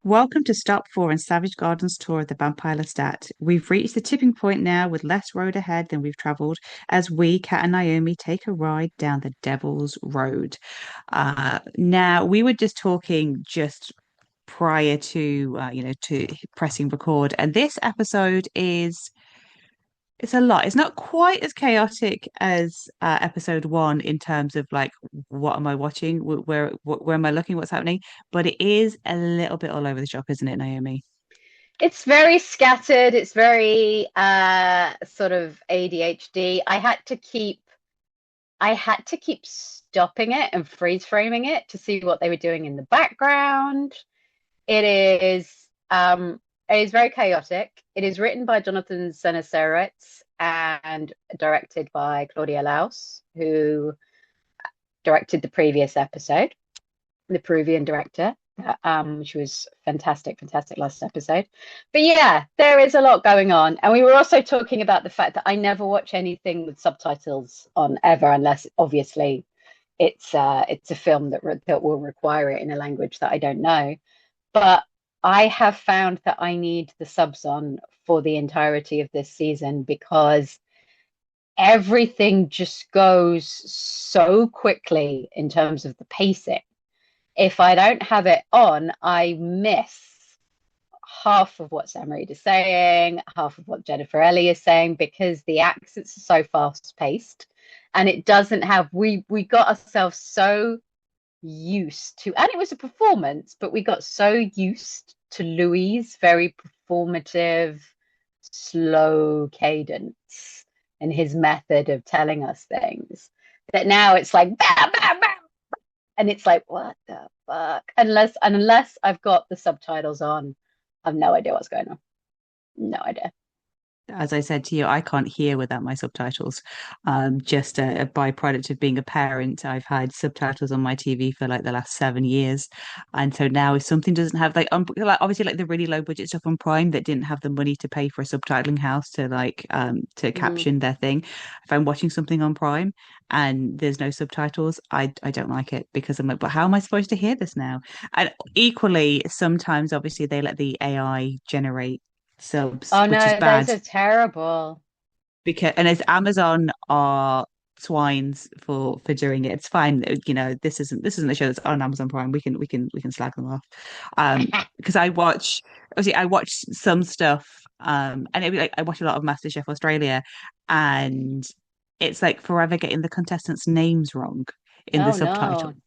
Welcome to Stop 4 and Savage Garden's tour of the Vampire Lestat. We've reached the tipping point now with less road ahead than we've travelled as we, Kat and Naomi, take a ride down the Devil's Road. Now, we were just talking just prior to pressing record, and this episode it's a lot. It's not quite as chaotic as episode one in terms of like what am I watching, where am I looking, what's happening, but it is a little bit all over the shop, isn't it, Naomi? It's very scattered. It's very sort of ADHD. I had to keep stopping it and freeze framing it to see what they were doing in the background. It is it is very chaotic. It is written by Jonathan Seneseritz and directed by Claudia Laus, who directed the previous episode, the Peruvian director. Which was fantastic, fantastic last episode. But yeah, there is a lot going on. And we were also talking about the fact that I never watch anything with subtitles on ever, unless obviously it's a film that will require it in a language that I don't know. But I have found that I need the subs on for the entirety of this season because everything just goes so quickly in terms of the pacing. If I don't have it on, I miss half of what Sam Reed is saying, half of what Jennifer Ellie is saying, because the accents are so fast paced, and it doesn't have. We got ourselves so used to, and it was a performance, but we got so used to Louis' very performative, slow cadence and his method of telling us things that now it's like bam, bam, bam, and it's like, what the fuck? Unless I've got the subtitles on, I've no idea what's going on. No idea. As I said to you, I can't hear without my subtitles. Just a byproduct of being a parent. I've had subtitles on my TV for like the last 7 years, and so now if something doesn't have like obviously like the really low budget stuff on Prime that didn't have the money to pay for a subtitling house to Mm. caption their thing, if I'm watching something on Prime and there's no subtitles, I don't like it because I'm like, but how am I supposed to hear this now? And equally, sometimes obviously they let the AI generate subs, Oh which is no, those bad are terrible. because and as Amazon are swines for doing it, it's fine. This isn't a show that's on Amazon Prime. We can slag them off. Because I watch some stuff. And it like I watch a lot of MasterChef Australia, and it's like forever getting the contestants' names wrong in the Oh subtitle. no.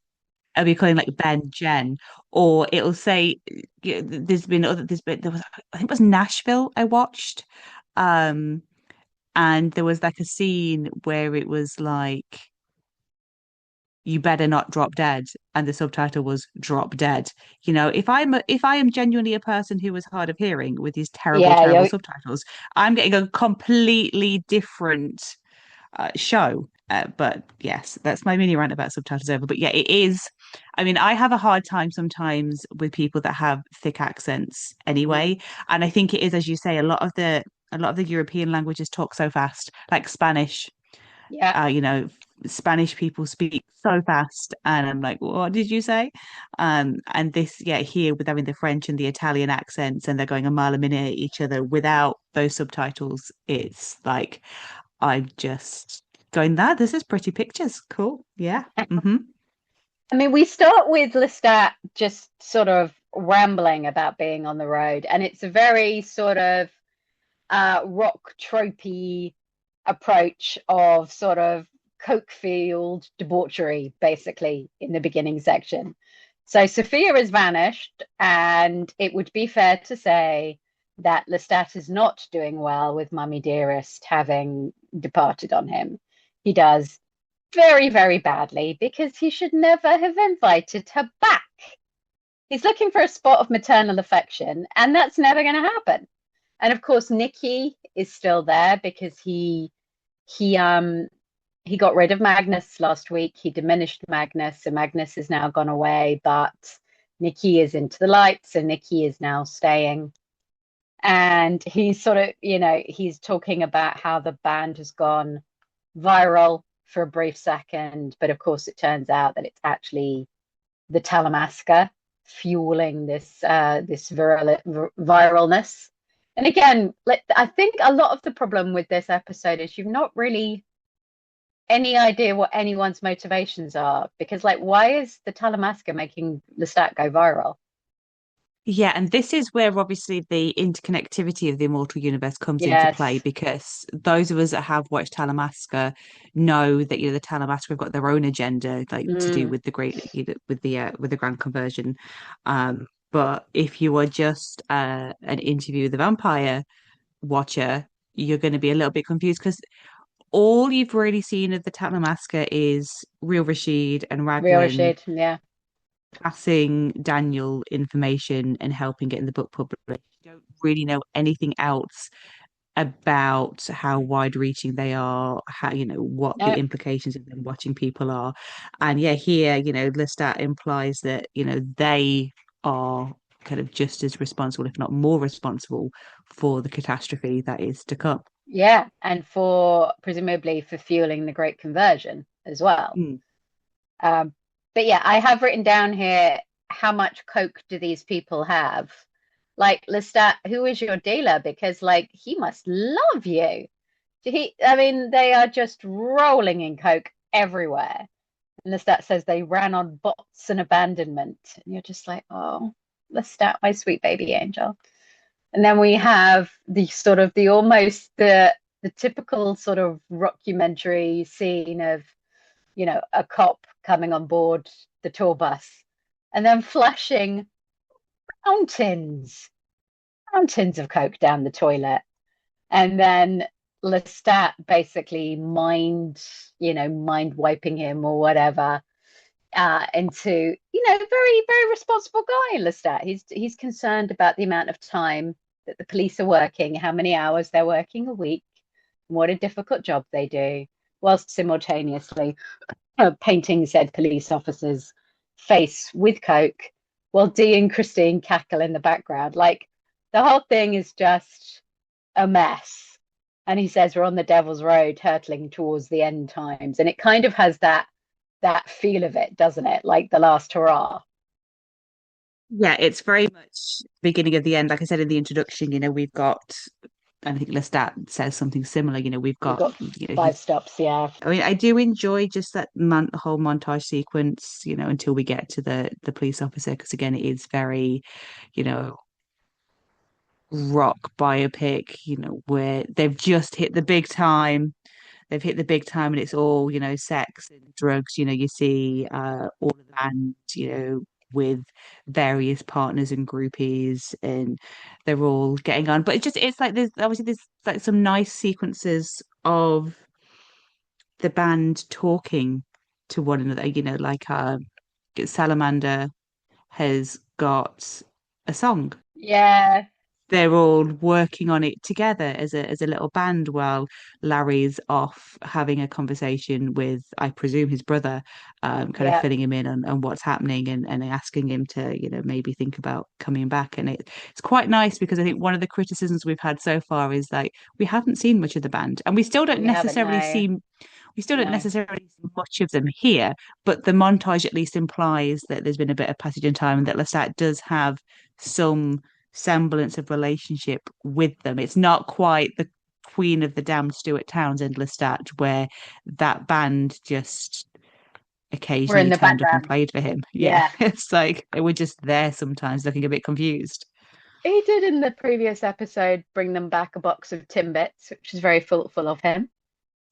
I'll be calling like Ben Jen, or it'll say there was I think it was Nashville I watched. Um and there was like a scene where it was like you better not drop dead, and the subtitle was drop dead. If I am genuinely a person who is hard of hearing with these Yeah, terrible subtitles, I'm getting a completely different show. But yes, that's my mini rant about subtitles over. But yeah, it is. I mean, I have a hard time sometimes with people that have thick accents mm, anyway, and I think it is, as you say, a lot of the European languages talk so fast, like Spanish. yeah. Uh, you know, Spanish people speak so fast, and I'm like, what did you say? And this, yeah, here with having the French and the Italian accents, and they're going a mile a minute at each other without those subtitles, it's like I'm just going, that this is pretty pictures. Cool. Yeah. Hmm. I mean, we start with Lestat just sort of rambling about being on the road, and it's a very sort of rock tropey approach of sort of coke-fueled debauchery, basically, in the beginning section. So Sophia has vanished, and it would be fair to say that Lestat is not doing well with Mummy Dearest having departed on him. He does very, very badly because he should never have invited her back. He's looking for a spot of maternal affection, and that's never going to happen. And of course, Nikki is still there because he he got rid of Magnus last week. He diminished Magnus, so Magnus has now gone away, but Nikki is into the light, so Nikki is now staying. And he's sort of, he's talking about how the band has gone viral for a brief second, but of course it turns out that it's actually the Talamasca fueling this viralness. And again, like I think a lot of the problem with this episode is you've not really any idea what anyone's motivations are, because like why is the Talamasca making Lestat go viral? Yeah, and this is where obviously the interconnectivity of the immortal universe comes into play Yes. because those of us that have watched Talamasca know that the Talamasca have got their own agenda, like to do Mm, with the with the grand conversion. But if you are just an interview with the vampire watcher, you're going to be a little bit confused because all you've really seen of the Talamasca is Real Rashid and real Raglan Rashid, yeah. passing Daniel information and helping getting the book published. You don't really know anything else about how wide reaching they are, how, what the No, implications of them watching people are. And yeah, here, Lestat implies that, they are kind of just as responsible, if not more responsible, for the catastrophe that is to come. yeah, and for presumably for fueling the Great Conversion as well. Mm. Um, but yeah, I have written down here how much coke do these people have? Like Lestat, who is your dealer? Because like he must love you. I mean, they are just rolling in coke everywhere. And Lestat says they ran on bots and abandonment. And you're just like, oh, Lestat, my sweet baby angel. And then we have the sort of the almost the typical sort of rockumentary scene of, a cop coming on board the tour bus and then flashing fountains, fountains of coke down the toilet. And then Lestat basically mind wiping him or whatever, into, very, very responsible guy, Lestat. He's concerned about the amount of time that the police are working, how many hours they're working a week, what a difficult job they do, whilst simultaneously painting said police officer's face with coke, while Dee and Christine cackle in the background. Like the whole thing is just a mess. And he says we're on the devil's road, hurtling towards the end times, and it kind of has that feel of it, doesn't it? Like the last hurrah. Yeah, it's very much beginning of the end. Like I said in the introduction, we've got, and I think Lestat says something similar. We've We've got, got five he's. stops, yeah. I mean, I do enjoy just that whole montage sequence, until we get to the police officer, because again, it is very, you know, rock biopic, where they've just hit the big time. They've hit the big time, and it's all, sex and drugs. You see all of the band, with various partners and groupies, and they're all getting on. But it's like there's like some nice sequences of the band talking to one another, like Salamander has got a song. Yeah, They're all working on it together as a little band while Larry's off having a conversation with, I presume, his brother, kind of yeah. filling him in on what's happening and asking him to, maybe think about coming back. And it's quite nice because I think one of the criticisms we've had so far is like we haven't seen much of the band and We haven't, no, we still don't no. necessarily see much of them here, but the montage at least implies that there's been a bit of passage in time and that Lestat does have some semblance of relationship with them. It's not quite the Queen of the Damned Stuart Townsend Lestat, where that band just We're in occasionally the turned up and background. played for him. Yeah, Yeah. it's like they were just there sometimes looking a bit confused. He did in the previous episode bring them back a box of Timbits, which is very thoughtful of him.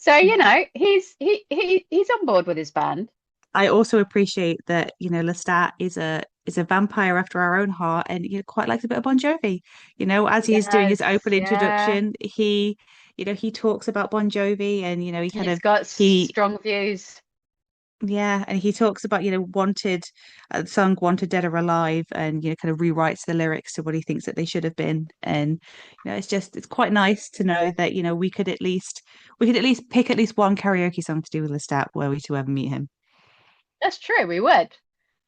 So, he's on board with his band. I also appreciate that, Lestat is a vampire after our own heart and quite likes a bit of Bon Jovi. As he's doing his Yes, open yeah. introduction, he talks about Bon Jovi and he kind He's of got he strong views. yeah, and he talks about, wanted song Wanted Dead or Alive and kind of rewrites the lyrics to what he thinks that they should have been. And it's quite nice to know that, we could at least pick at least one karaoke song to do with Lestat were we to ever meet him. That's true, we would.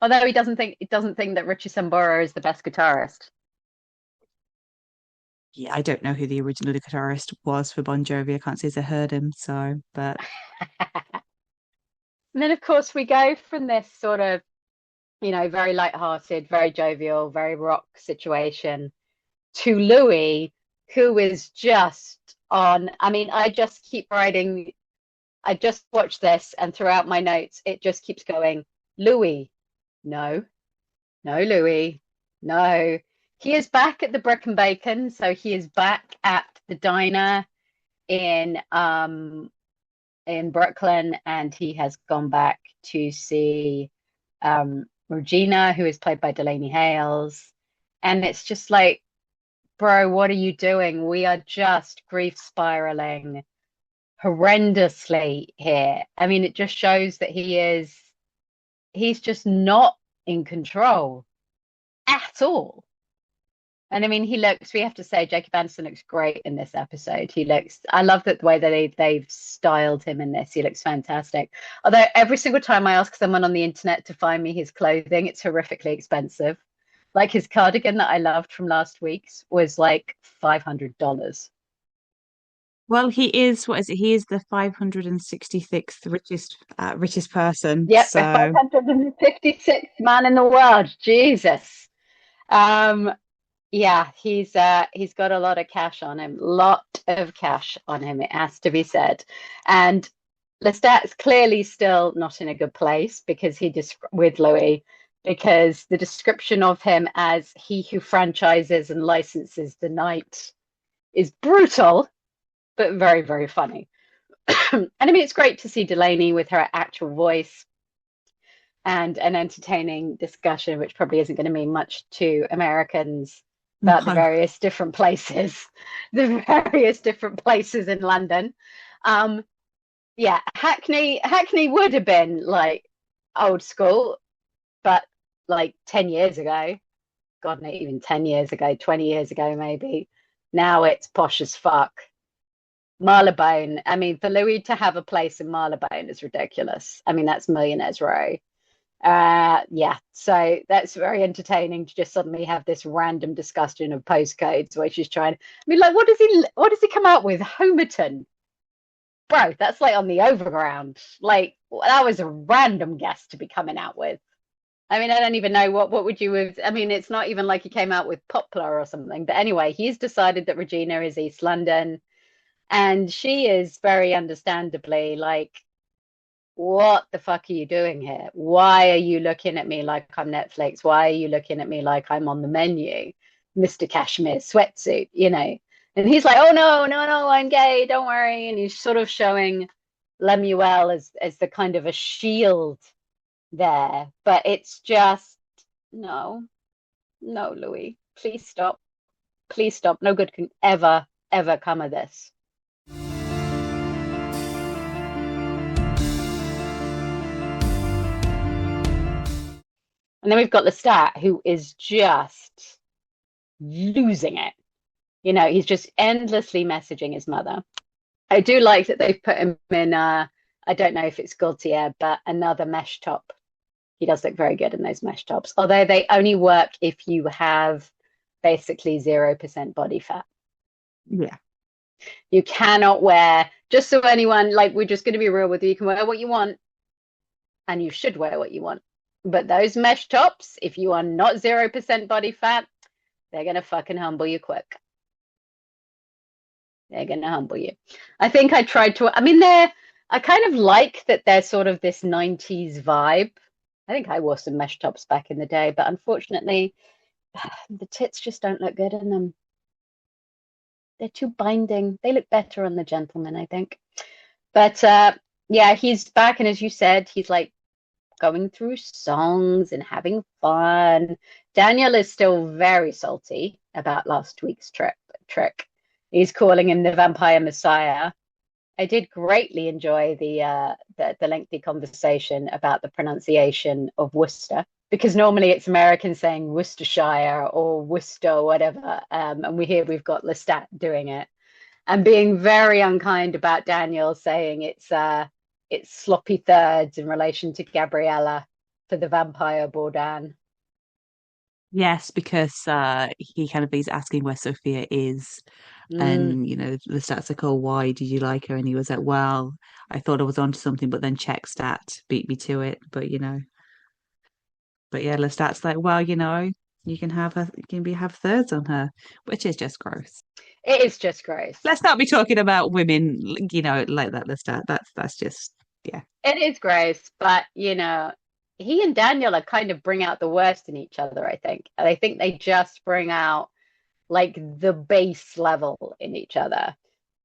Although he doesn't think that Richie Sambora is the best guitarist. Yeah, I don't know who the original guitarist was for Bon Jovi. I can't say as I heard him, so but And then, of course, we go from this sort of very light-hearted, very jovial, very rock situation, to Louis, who is just on. I mean, I just keep writing. I just watched this, and throughout my notes, it just keeps going, Louis, no, no, Louis, no. He is back at the Brick and Bacon, so he is back at the diner in Brooklyn, and he has gone back to see Regina, who is played by Delaney Hales. And it's just like, bro, what are you doing? We are just grief spiraling horrendously here. I mean, it just shows that he's just not in control at all. And I mean, we have to say, Jacob Anderson looks great in this episode. I love that the way that they've styled him in this. He looks fantastic. Although every single time I ask someone on the internet to find me his clothing, it's horrifically expensive. Like his cardigan that I loved from last week's was like $500. Well, he is, what is it? He is the 566th richest person. Yep, the So 556th man in the world. Jesus. Um, Yeah, he's got a lot of cash on him. Lot of cash on him, it has to be said. And Lestat's clearly still not in a good place because he just with Louis, because the description of him as he who franchises and licenses the night is brutal, but very, very funny. And I mean, it's great to see Delaney with her actual voice and an entertaining discussion, which probably isn't going to mean much to Americans about the no. various different places, the various different places in London. Um, yeah, Hackney would have been like old school, but like 10 years ago, God, not even 10 years ago, 20 years ago, maybe. Now it's posh as fuck. Marylebone. I mean, for Louis to have a place in Marylebone is ridiculous. I mean, that's Millionaires Row. Yeah, so that's very entertaining to just suddenly have this random discussion of postcodes where she's trying. I mean, like, what does he come out with? Homerton, bro, that's like on the overground. Like, that was a random guess to be coming out with. I mean, I don't even know what would you have. I mean, it's not even like he came out with Poplar or something. But anyway, he's decided that Regina is East London, and she is very understandably like, what the fuck are you doing here? Why are you looking at me like I'm Netflix? Why are you looking at me like I'm on the menu, Mr. Cashmere sweatsuit, you know? And he's like, oh no, no, no, I'm gay, don't worry. And he's sort of showing Lemuel as the kind of a shield there. But it's just no, no, Louis, please stop. Please stop. No good can ever, ever come of this. And then we've got Lestat, who is just losing it. He's just endlessly messaging his mother. I do like that they've put him in, I don't know if it's Gaultier, but another mesh top. He does look very good in those mesh tops, although they only work if you have basically 0% body fat. Yeah. You cannot wear, just so anyone, like, we're just going to be real with you, you can wear what you want and you should wear what you want. But those mesh tops, if you are not 0% body fat, they're going to fucking humble you quick. They're going to humble you. I think I tried to, I mean, I kind of like that they're sort of this 90s vibe. I think I wore some mesh tops back in the day, but unfortunately, the tits just don't look good in them. They're too binding. They look better on the gentleman, I think. But yeah, he's back. And as you said, he's like going through songs and having fun. Daniel is still very salty about last week's trick. He's calling him the vampire messiah. I did greatly enjoy the lengthy conversation about the pronunciation of Worcester, because normally it's Americans saying Worcestershire or Worcester or whatever, and we've got Lestat doing it and being very unkind about Daniel saying it's sloppy thirds in relation to Gabriella for the vampire Bourdain. Yes, because he kind of he's asking where Sophia is. Mm. And the stats like, oh, why did you like her? And he was like, well, I thought I was onto something, but then check stat beat me to it. But But yeah, Lestat's like, well, you can be have thirds on her, which is just gross. It is just gross. Let's not be talking about women, like that, Lestat. That's just yeah. It is gross, but he and Daniel are kind of bring out the worst in each other, I think. And I think they just bring out like the base level in each other.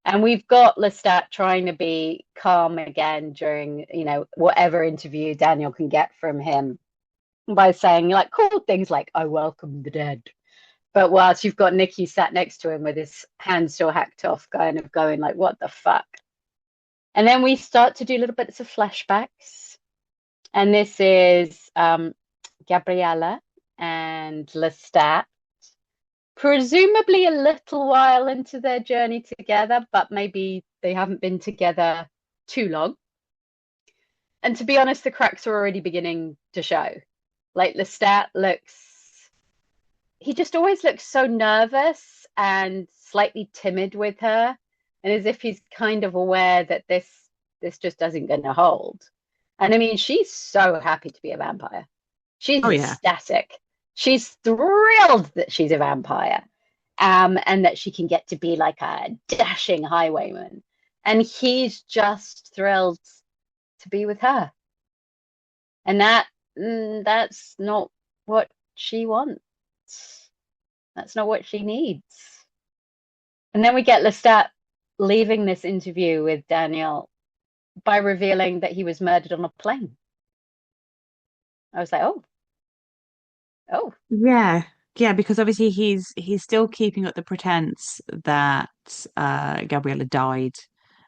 And we've got Lestat trying to be calm again during, whatever interview Daniel can get from him by saying like cool things like, I welcome the dead. But whilst you've got Nikki sat next to him with his hand still hacked off, kind of going like, what the fuck? And then we start to do little bits of flashbacks. And this is Gabriella and Lestat, presumably a little while into their journey together, but maybe they haven't been together too long. And to be honest, the cracks are already beginning to show. Like Lestat he just always looks so nervous and slightly timid with her, and as if he's kind of aware that this just isn't going to hold. And I mean, she's so happy to be a vampire. She's Oh yeah. ecstatic. She's thrilled that she's a vampire, and that she can get to be like a dashing highwayman. And he's just thrilled to be with her. And that's not what she wants. That's not what she needs. And then we get Lestat leaving this interview with Daniel by revealing that he was murdered on a plane. I was like, oh, Yeah. Yeah, because obviously he's still keeping up the pretense that Gabriella died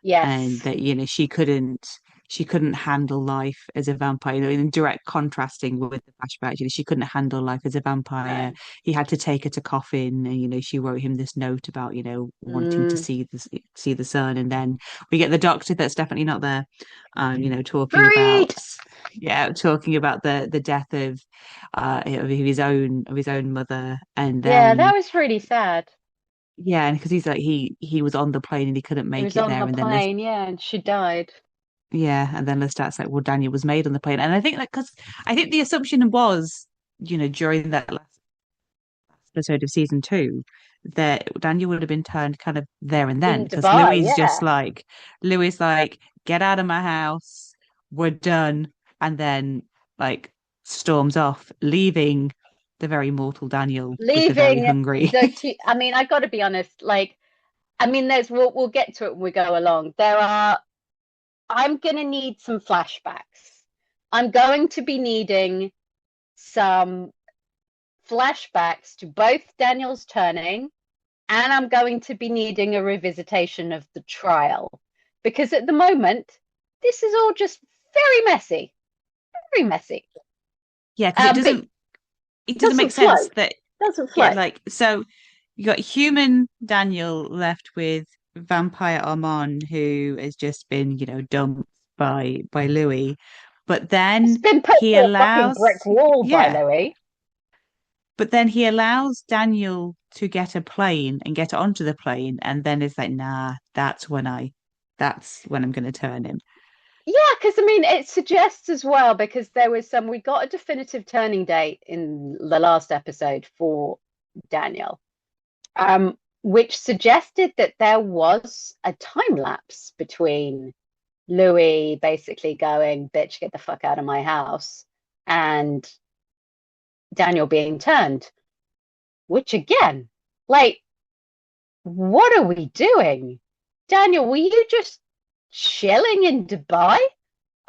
and yes. that she couldn't handle life as a vampire, in direct contrasting with the flashback. She couldn't handle life as a vampire. No. He had to take her to coffin, and she wrote him this note about wanting to Mm. see the sun. And then we get the doctor that's definitely not there, talking about, Great. yeah, talking about the death of his own mother. And Yeah, that then was really sad. yeah, and because he's like he was on the plane and he couldn't He make was it on there. the And then plane, yeah, and she died. yeah, and then Lestat's like, well, Daniel was made on the plane. And I think that because I think the assumption was, during that last episode of season two, that Daniel would have been turned kind of there and then, In because Dubai, yeah. Louis like, get out of my house, we're done, and then like storms off, leaving the very mortal Daniel with the very Leaving hungry. I mean, I got to be honest, like, I mean, we'll get to it when we go along. I'm going to need some flashbacks. I'm going to be needing some flashbacks to both Daniel's turning, and I'm going to be needing a revisitation of the trial, because at the moment, this is all just very messy, very messy. Yeah, because it But doesn't it it doesn't doesn't make flow. sense that Doesn't yeah, flow. like so you got human Daniel left with vampire Armand, who has just been, dumped by Louis. But It's then been put he to a fucking allows brick wall by yeah, Louis. but then he allows Daniel to get a plane and get onto the plane, and then it's like, nah, that's when I'm gonna turn him. Yeah, because I mean, it suggests as well, because we got a definitive turning date in the last episode for Daniel, which suggested that there was a time lapse between Louis basically going, bitch, get the fuck out of my house, and Daniel being turned, which again, like, what are we doing? Daniel, were you just chilling in Dubai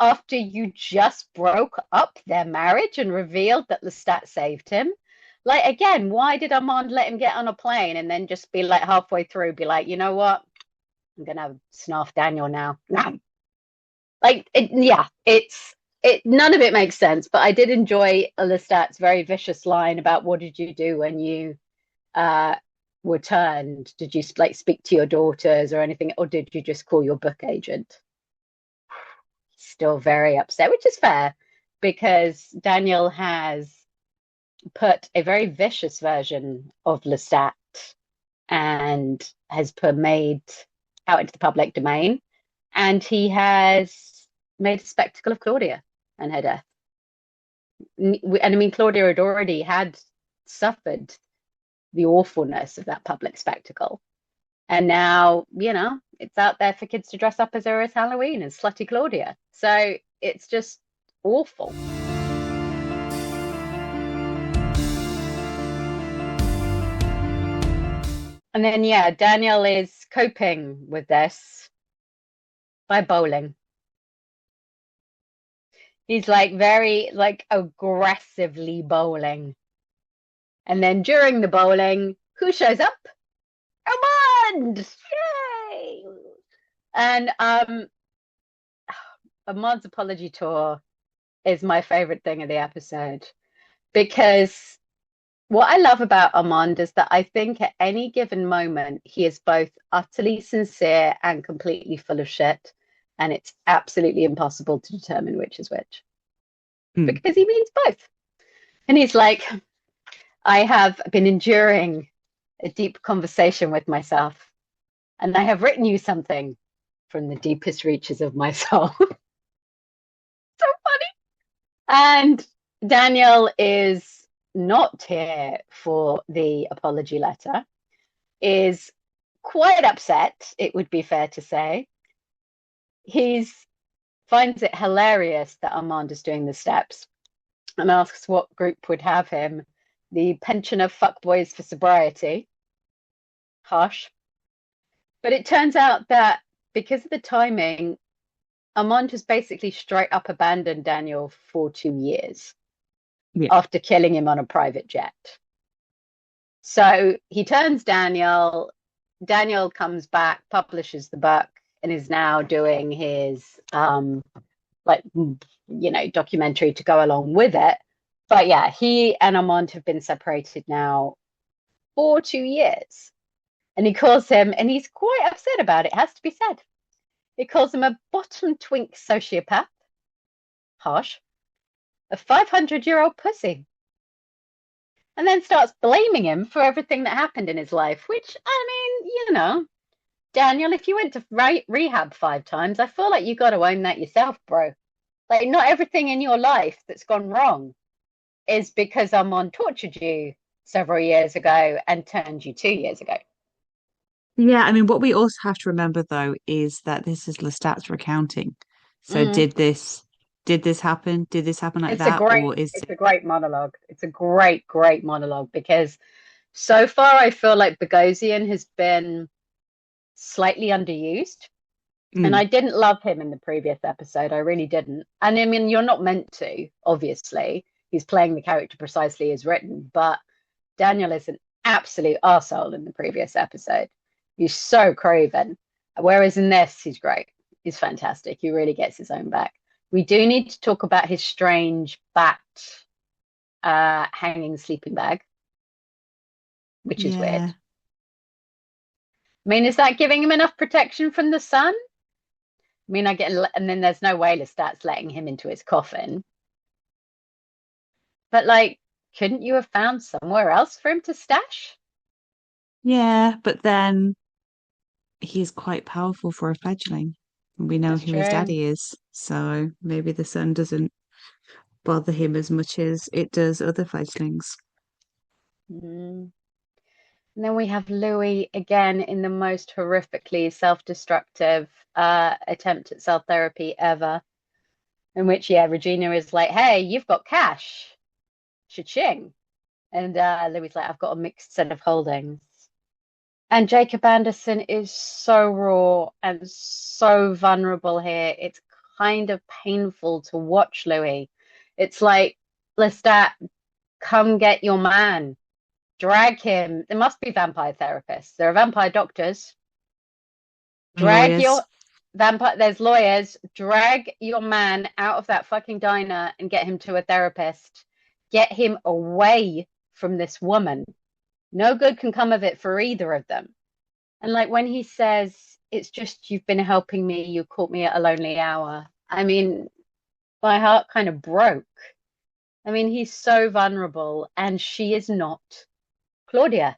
after you just broke up their marriage and revealed that Lestat saved him? Like, again, why did Armand let him get on a plane and then just be like halfway through, be like, you know what? I'm gonna snarf Daniel now. No. Like, none of it makes sense, but I did enjoy Lestat's very vicious line about what did you do when you uh were turned? Did you like speak to your daughters or anything, or did you just call your book agent? Still very upset, which is fair because Daniel has put a very vicious version of Lestat and has made out into the public domain, and he has made a spectacle of Claudia and her death. And I mean, Claudia had already had suffered the awfulness of that public spectacle. And now, it's out there for kids to dress up as her as Halloween as slutty Claudia. So it's just awful. And then, yeah, Daniel is coping with this by bowling. He's like very like aggressively bowling. And then during the bowling, who shows up? Armand! Yay! And Armand's apology tour is my favorite thing of the episode because what I love about Armand is that I think at any given moment he is both utterly sincere and completely full of shit, and it's absolutely impossible to determine which is which Hmm. because he means both. And he's like, I have been enduring a deep conversation with myself, and I have written you something from the deepest reaches of my soul. So funny. And Daniel is not here for the apology letter, is quite upset, it would be fair to say. He finds it hilarious that Armand is doing the steps and asks what group would have him. The pensioner fuckboys for sobriety. Harsh. But it turns out that because of the timing, Armand has basically straight up abandoned Daniel for 2 years Yeah. after killing him on a private jet. So he turns Daniel. Daniel comes back, publishes the book, and is now doing his like documentary to go along with it. But yeah, he and Armand have been separated now for 2 years. And he calls him, and he's quite upset about it, has to be said. He calls him a bottom twink sociopath, harsh, a 500-year-old pussy, and then starts blaming him for everything that happened in his life, which, I mean, Daniel, if you went to rehab 5 times, I feel like you got to own that yourself, bro. Like, not everything in your life that's gone wrong is because Armand tortured you several years ago and turned you 2 years ago. Yeah, I mean, what we also have to remember though is that this is Lestat's recounting. So Mm. did this happen? Did this happen like It's a that? great, Or is it's it a great monologue. It's a great, great monologue because so far I feel like Bogosian has been slightly underused. And mm, I didn't love him in the previous episode. I really didn't. And I mean, you're not meant to, obviously. He's playing the character precisely as written, but Daniel is an absolute arsehole in the previous episode. He's so craven. Whereas in this, he's great. He's fantastic. He really gets his own back. We do need to talk about his strange bat hanging sleeping bag, which is weird. yeah. I mean, is that giving him enough protection from the sun? I mean, and then there's no way Lestat's letting him into his coffin. But like, couldn't you have found somewhere else for him to stash? Yeah, but then he's quite powerful for a fledgling. We know That's who his true. daddy is, so maybe the sun doesn't bother him as much as it does other fledglings. Mm. And then we have Louis again in the most horrifically self-destructive attempt at self-therapy ever, in which, yeah, Regina is like, hey, you've got cash. Cha-ching. And Louis like, I've got a mixed set of holdings. And Jacob Anderson is so raw and so vulnerable here. It's kind of painful to watch Louis. It's like, Lestat, come get your man. Drag him. There must be vampire therapists. There are vampire doctors. Drag Lawyers. your vampire, there's lawyers. Drag your man out of that fucking diner and get him to a therapist. Get him away from this woman. No good can come of it for either of them. And like when he says, it's just you've been helping me, you caught me at a lonely hour. I mean, my heart kind of broke. I mean, he's so vulnerable, and she is not Claudia.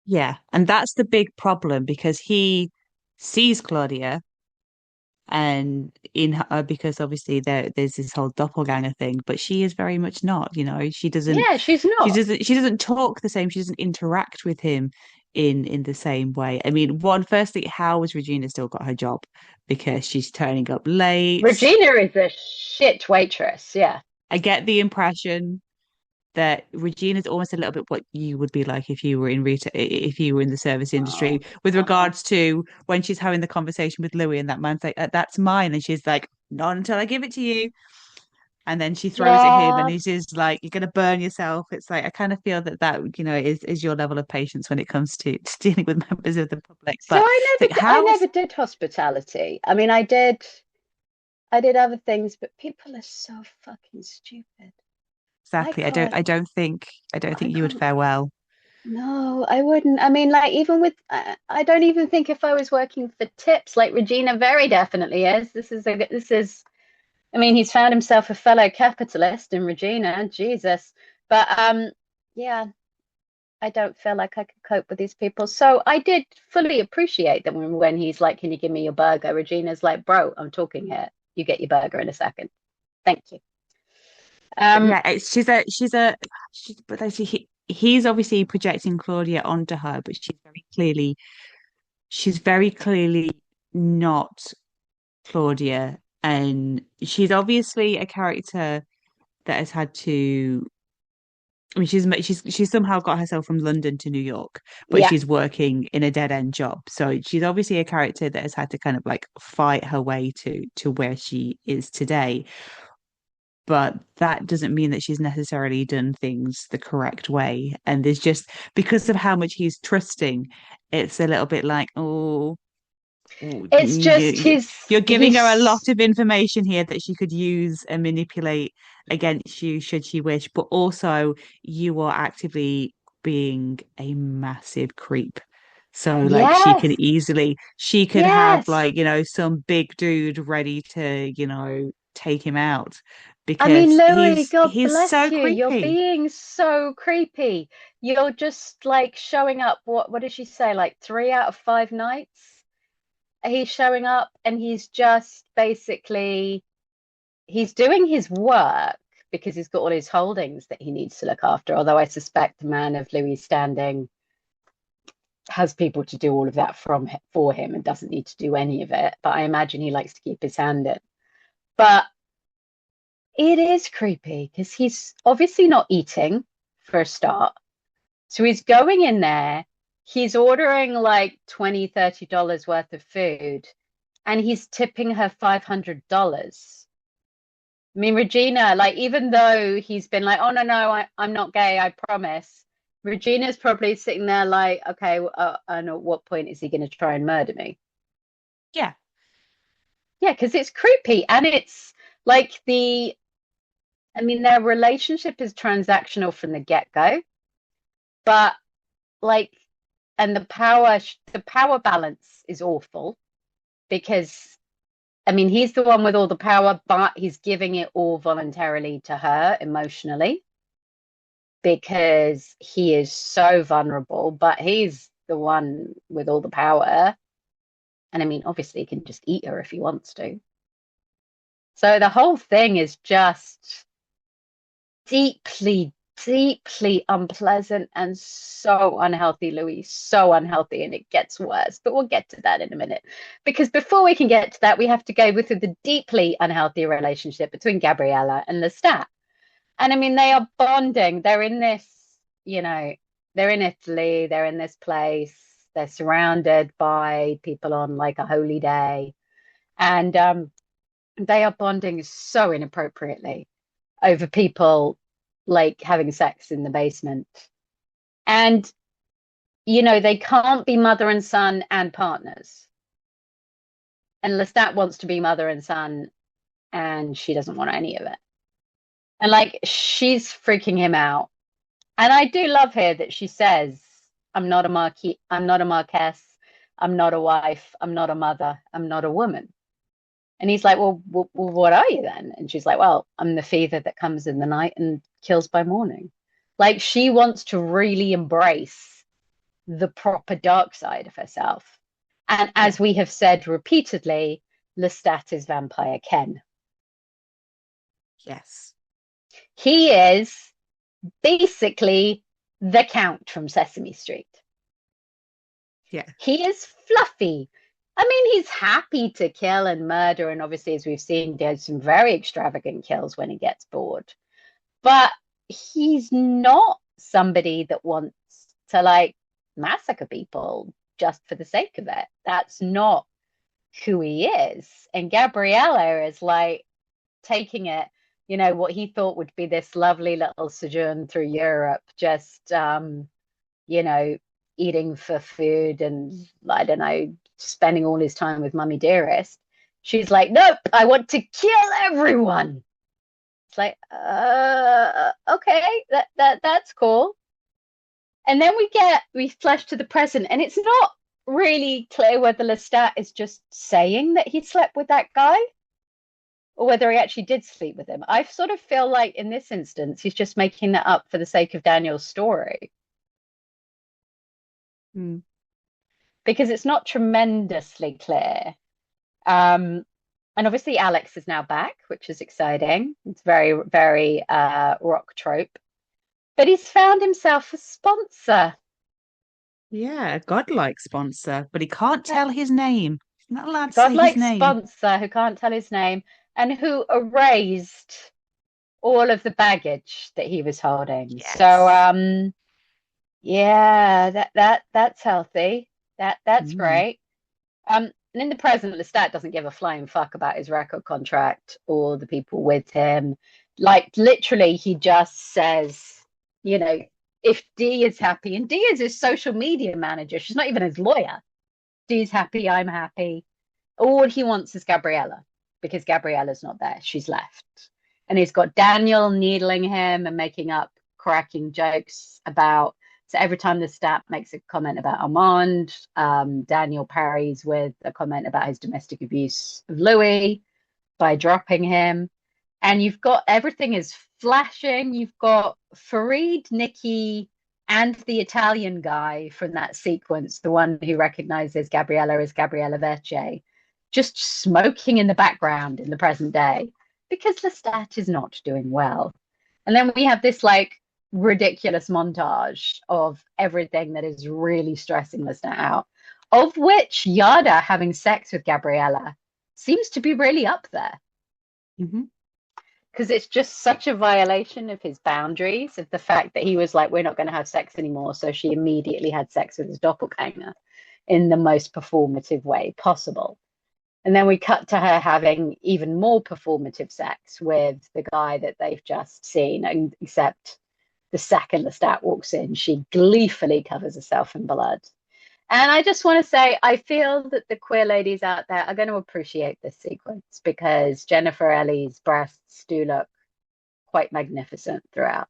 Yeah, and that's the big problem because he sees Claudia and in her, because obviously there's this whole doppelganger thing, but she is very much not, she doesn't Yeah, she's she not. doesn't she doesn't talk the same, she doesn't interact with him in the same way. I mean, firstly, how has Regina still got her job? Because she's turning up late. Regina is a shit waitress. Yeah. I get the impression that Regina's almost a little bit what you would be like if you were in if you were in the service industry, Oh, with oh. regards to when she's having the conversation with Louis and that man's like, "That's mine," and she's like, "Not until I give it to you." And then she throws at him, and Yeah. he's just like, "You're gonna burn yourself." It's like I kind of feel that is your level of patience when it comes to dealing with members of the public. So But it's like, I how is never did hospitality. I mean, I did other things, but people are so fucking stupid. I exactly? can't, I don't I think you would can't, fare well. no, I wouldn't. I mean, like, even with, I don't even think if I was working for tips, like Regina very definitely is. I mean, he's found himself a fellow capitalist in Regina, Jesus. But yeah, I don't feel like I could cope with these people. So I did fully appreciate that when he's like, "Can you give me your burger?" Regina's like, "Bro, I'm talking here. You get your burger in a second. Thank you." But Um, yeah, but actually he's obviously projecting Claudia onto her, but she's very clearly not Claudia, and she's obviously a character that has had to. I mean, she's somehow got herself from London to New York, but yeah, she's working in a dead end job. So she's obviously a character that has had to kind of like fight her way to where she is today. But that doesn't mean that she's necessarily done things the correct way. And there's just because of how much he's trusting, it's a little bit like, oh, it's just you're giving her a lot he's of information here that she could use and manipulate against you should she wish. But also, you are actively being a massive creep. So, like, yes, she could have yes. like, some big dude ready to, take him out I mean, because Louis, he's God he's bless so you. You're creepy. being so creepy. You're just like showing up. What did she say? Like 3 out of 5 nights? He's showing up and he's just basically he's doing his work because he's got all his holdings that he needs to look after. Although I suspect the man of Louis' standing has people to do all of that for him and doesn't need to do any of it. But I imagine he likes to keep his hand in. But it is creepy because he's obviously not eating for a start. So he's going in there, he's ordering like $20, $30 worth of food, and he's tipping her $500. I mean, Regina, like, even though he's been like, "Oh, no, no, I'm not gay, I promise." Regina's probably sitting there like, "Okay, and at what point is he going to try and murder me?" Yeah. Yeah, because it's creepy. And it's like I mean, their relationship is transactional from the get-go, but like, and the power balance is awful because I mean, he's the one with all the power, but he's giving it all voluntarily to her emotionally because he is so vulnerable, but he's the one with all the power. And I mean, obviously, he can just eat her if he wants to. So the whole thing is just deeply, deeply unpleasant and so unhealthy, Louis, so unhealthy, and it gets worse. But we'll get to that in a minute. Because before we can get to that, we have to go through the deeply unhealthy relationship between Gabriella and Lestat. And I mean, they are bonding. They're in this, you know, they're in Italy, they're in this place, they're surrounded by people on like a holy day. And they are bonding so inappropriately over people like having sex in the basement. And, they can't be mother and son and partners. And Lestat wants to be mother and son, and she doesn't want any of it. And like, she's freaking him out. And I do love here that she says, I'm not a marquess, I'm not a wife, I'm not a mother, I'm not a woman. And he's like, well, what are you then? And she's like, well, I'm the fever that comes in the night and kills by morning. Like, she wants to really embrace the proper dark side of herself. And Yeah. as we have said repeatedly, Lestat is vampire Ken. Yes. He is basically the Count from Sesame Street. Yeah. He is fluffy. I mean, he's happy to kill and murder, and obviously, as we've seen, does some very extravagant kills when he gets bored. But he's not somebody that wants to like massacre people just for the sake of it. That's not who he is. And Gabriella is like taking it, what he thought would be this lovely little sojourn through Europe, just you know, eating for food and I don't know, spending all his time with Mummy Dearest. She's like, nope, I want to kill everyone. It's like, okay, that's cool. And then we flash to the present, and it's not really clear whether Lestat is just saying that he slept with that guy or whether he actually did sleep with him. I sort of feel like in this instance, he's just making that up for the sake of Daniel's story Mm. because it's not tremendously clear. Um, and obviously, Alex is now back, which is exciting. It's very, very rock trope. But he's found himself a sponsor. Yeah, a godlike sponsor, but he can't tell his name. He's not allowed A to say his godlike name. sponsor who can't tell his name and who erased all of the baggage that he was holding. So Yes. yeah, that's healthy. That's Mm. great. And in the present, Lestat doesn't give a flying fuck about his record contract or the people with him. Like literally, he just says, you know, if Dee is happy, and Dee is his social media manager. She's not even his lawyer. Dee's happy, I'm happy. All he wants is Gabriella because Gabriella's not there. She's left. And he's got Daniel needling him and making up cracking jokes about. So every time the stat makes a comment about Armand, Daniel parries with a comment about his domestic abuse of Louis by dropping him. And you've got everything is flashing. You've got Farid, Nikki, and the Italian guy from that sequence, the one who recognizes Gabriella as Gabriella Vecchi, just smoking in the background in the present day because Lestat is not doing well. And then we have this like ridiculous montage of everything that is really stressing Lestat out, of which Yada having sex with Gabriella seems to be really up there Hmm. because it's just such a violation of his boundaries, of the fact that he was like, we're not going to have sex anymore. So she immediately had sex with his doppelganger in the most performative way possible. And then we cut to her having even more performative sex with the guy that they've just seen, and except the second Lestat walks in, she gleefully covers herself in blood. And I just want to say, I feel that the queer ladies out there are going to appreciate this sequence because Jennifer Ellie's breasts do look quite magnificent throughout.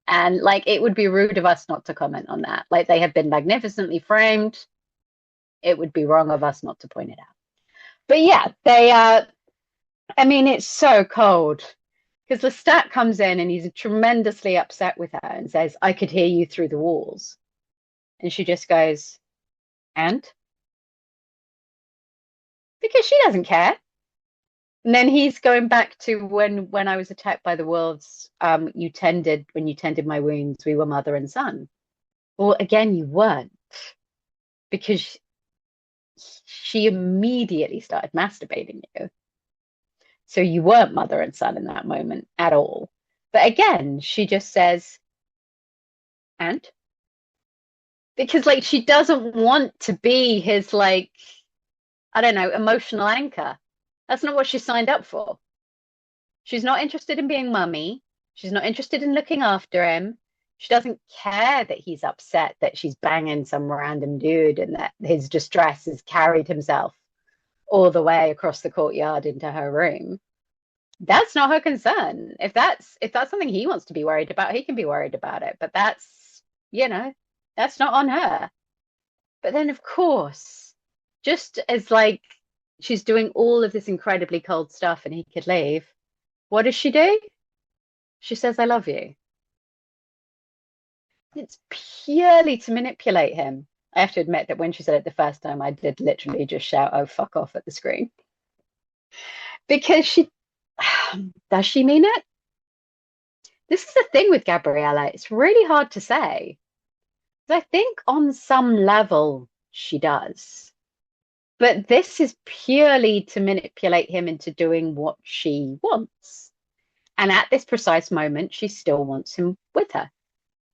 And like, it would be rude of us not to comment on that. Like, they have been magnificently framed. It would be wrong of us not to point it out. But yeah, I mean, it's so cold because Lestat comes in and he's tremendously upset with her and says, I could hear you through the walls. And she just goes, and? Because she doesn't care. And then he's going back to when I was attacked by the wolves, when you tended my wounds, we were mother and son. Well, again, you weren't, because she immediately started masturbating you. So you weren't mother and son in that moment at all. But again, she just says, and? Because like she doesn't want to be his like, I don't know, emotional anchor. That's not what she signed up for. She's not interested in being mummy. She's not interested in looking after him. She doesn't care that he's upset that she's banging some random dude and that his distress has carried himself all the way across the courtyard into her room. That's not her concern. If that's something he wants to be worried about, he can be worried about it. But you know, that's not on her. But then of course, just as like she's doing all of this incredibly cold stuff and he could leave, what does she do? She says, I love you. It's purely to manipulate him. I have to admit that when she said it the first time, I did literally just shout, oh, fuck off at the screen. Because she does she mean it? This is the thing with Gabriella. It's really hard to say. I think on some level she does. But this is purely to manipulate him into doing what she wants. And at this precise moment, she still wants him with her.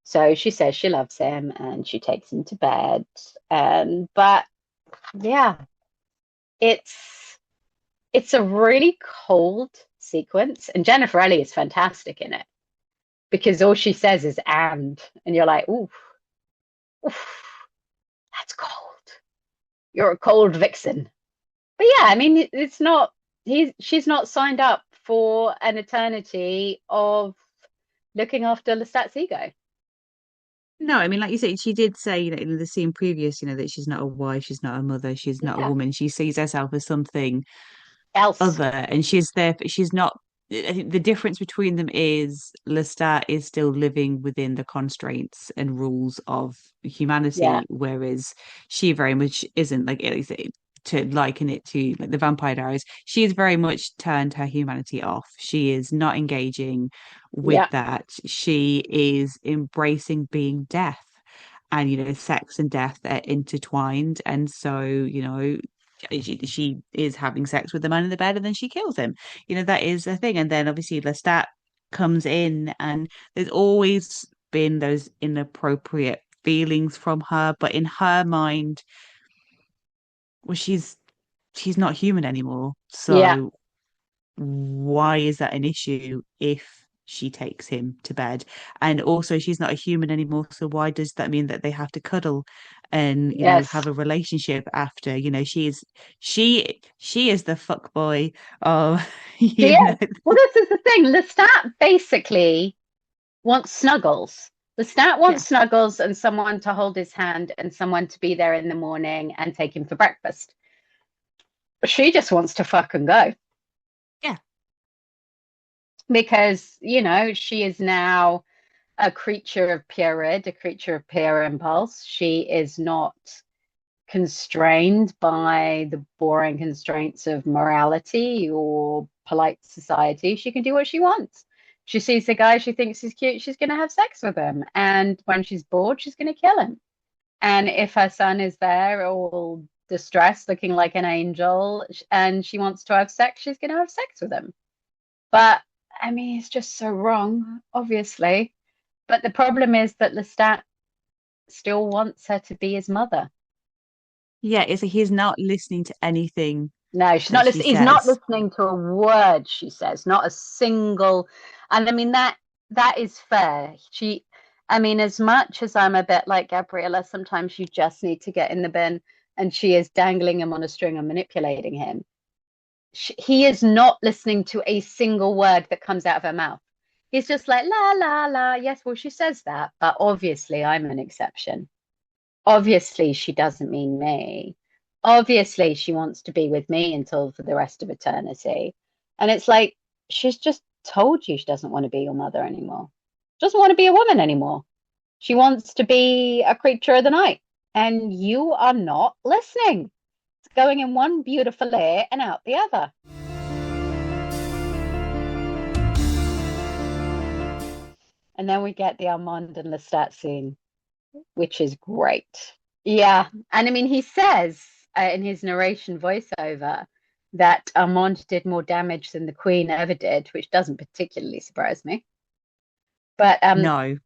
So she says she loves him and she takes him to bed. But yeah, it's it's a really cold sequence. And Jennifer Ellie is fantastic in it because all she says is and you're like, ooh, oof, that's cold. You're a cold vixen. But yeah, I mean, it's not she's not signed up for an eternity of looking after Lestat's ego. No, I mean, like you said, she did say, in the scene previous, that she's not a wife, she's not a mother, she's not a Yeah. woman. She sees herself as something Else. other, and she's there, but she's not. I think the difference between them is Lestat is still living within the constraints and rules of Yeah. humanity, whereas she very much isn't. Like, at least to liken it to like the Vampire Diaries, she has very much turned her humanity off. She is not engaging with Yeah. that. She is embracing being death. And sex and death are intertwined, and so she is having sex with the man in the bed and then she kills him. That is a thing. And then obviously Lestat comes in, and there's always been those inappropriate feelings from her, but in her mind, well, she's not human anymore. Yeah. So why is that an issue if she takes him to bed? And also, she's not a human anymore. So why does that mean that they have to cuddle and, Yes. have a relationship after? She is the fuck boy of, She you know, is. Well, this is the thing. Lestat basically wants snuggles. Lestat yeah, wants snuggles and someone to hold his hand and someone to be there in the morning and take him for breakfast. She just wants to fuck and go yeah. because, she is now a creature of pure id, a creature of pure impulse. She is not constrained by the boring constraints of morality or polite society. She can do what she wants. She sees the guy she thinks is cute, she's going to have sex with him. And when she's bored, she's going to kill him. And if her son is there all distressed, looking like an angel, and she wants to have sex, she's going to have sex with him. But I mean, it's just so wrong, obviously. But the problem is that Lestat still wants her to be his mother. Yeah, it's like he's not listening to anything No, she's that not she listening. He's not says. listening to a word she says, not a single. And I mean that is fair. I mean, as much as I'm a bit like Gabriella, sometimes you just need to get in the bin, and she is dangling him on a string and manipulating him. He is not listening to a single word that comes out of her mouth. He's just like la la la. Yes, well, she says that, but obviously I'm an exception. Obviously, she doesn't mean me. Obviously, she wants to be with me until for the rest of eternity. And it's like, she's just told you she doesn't want to be your mother anymore. She doesn't want to be a woman anymore. She wants to be a creature of the night. And you are not listening. It's going in one beautiful ear and out the other. And then we get the Armand and Lestat scene, which is great. Yeah, and I mean, he says in his narration voiceover that Armand did more damage than the Queen ever did, which doesn't particularly surprise me. But No.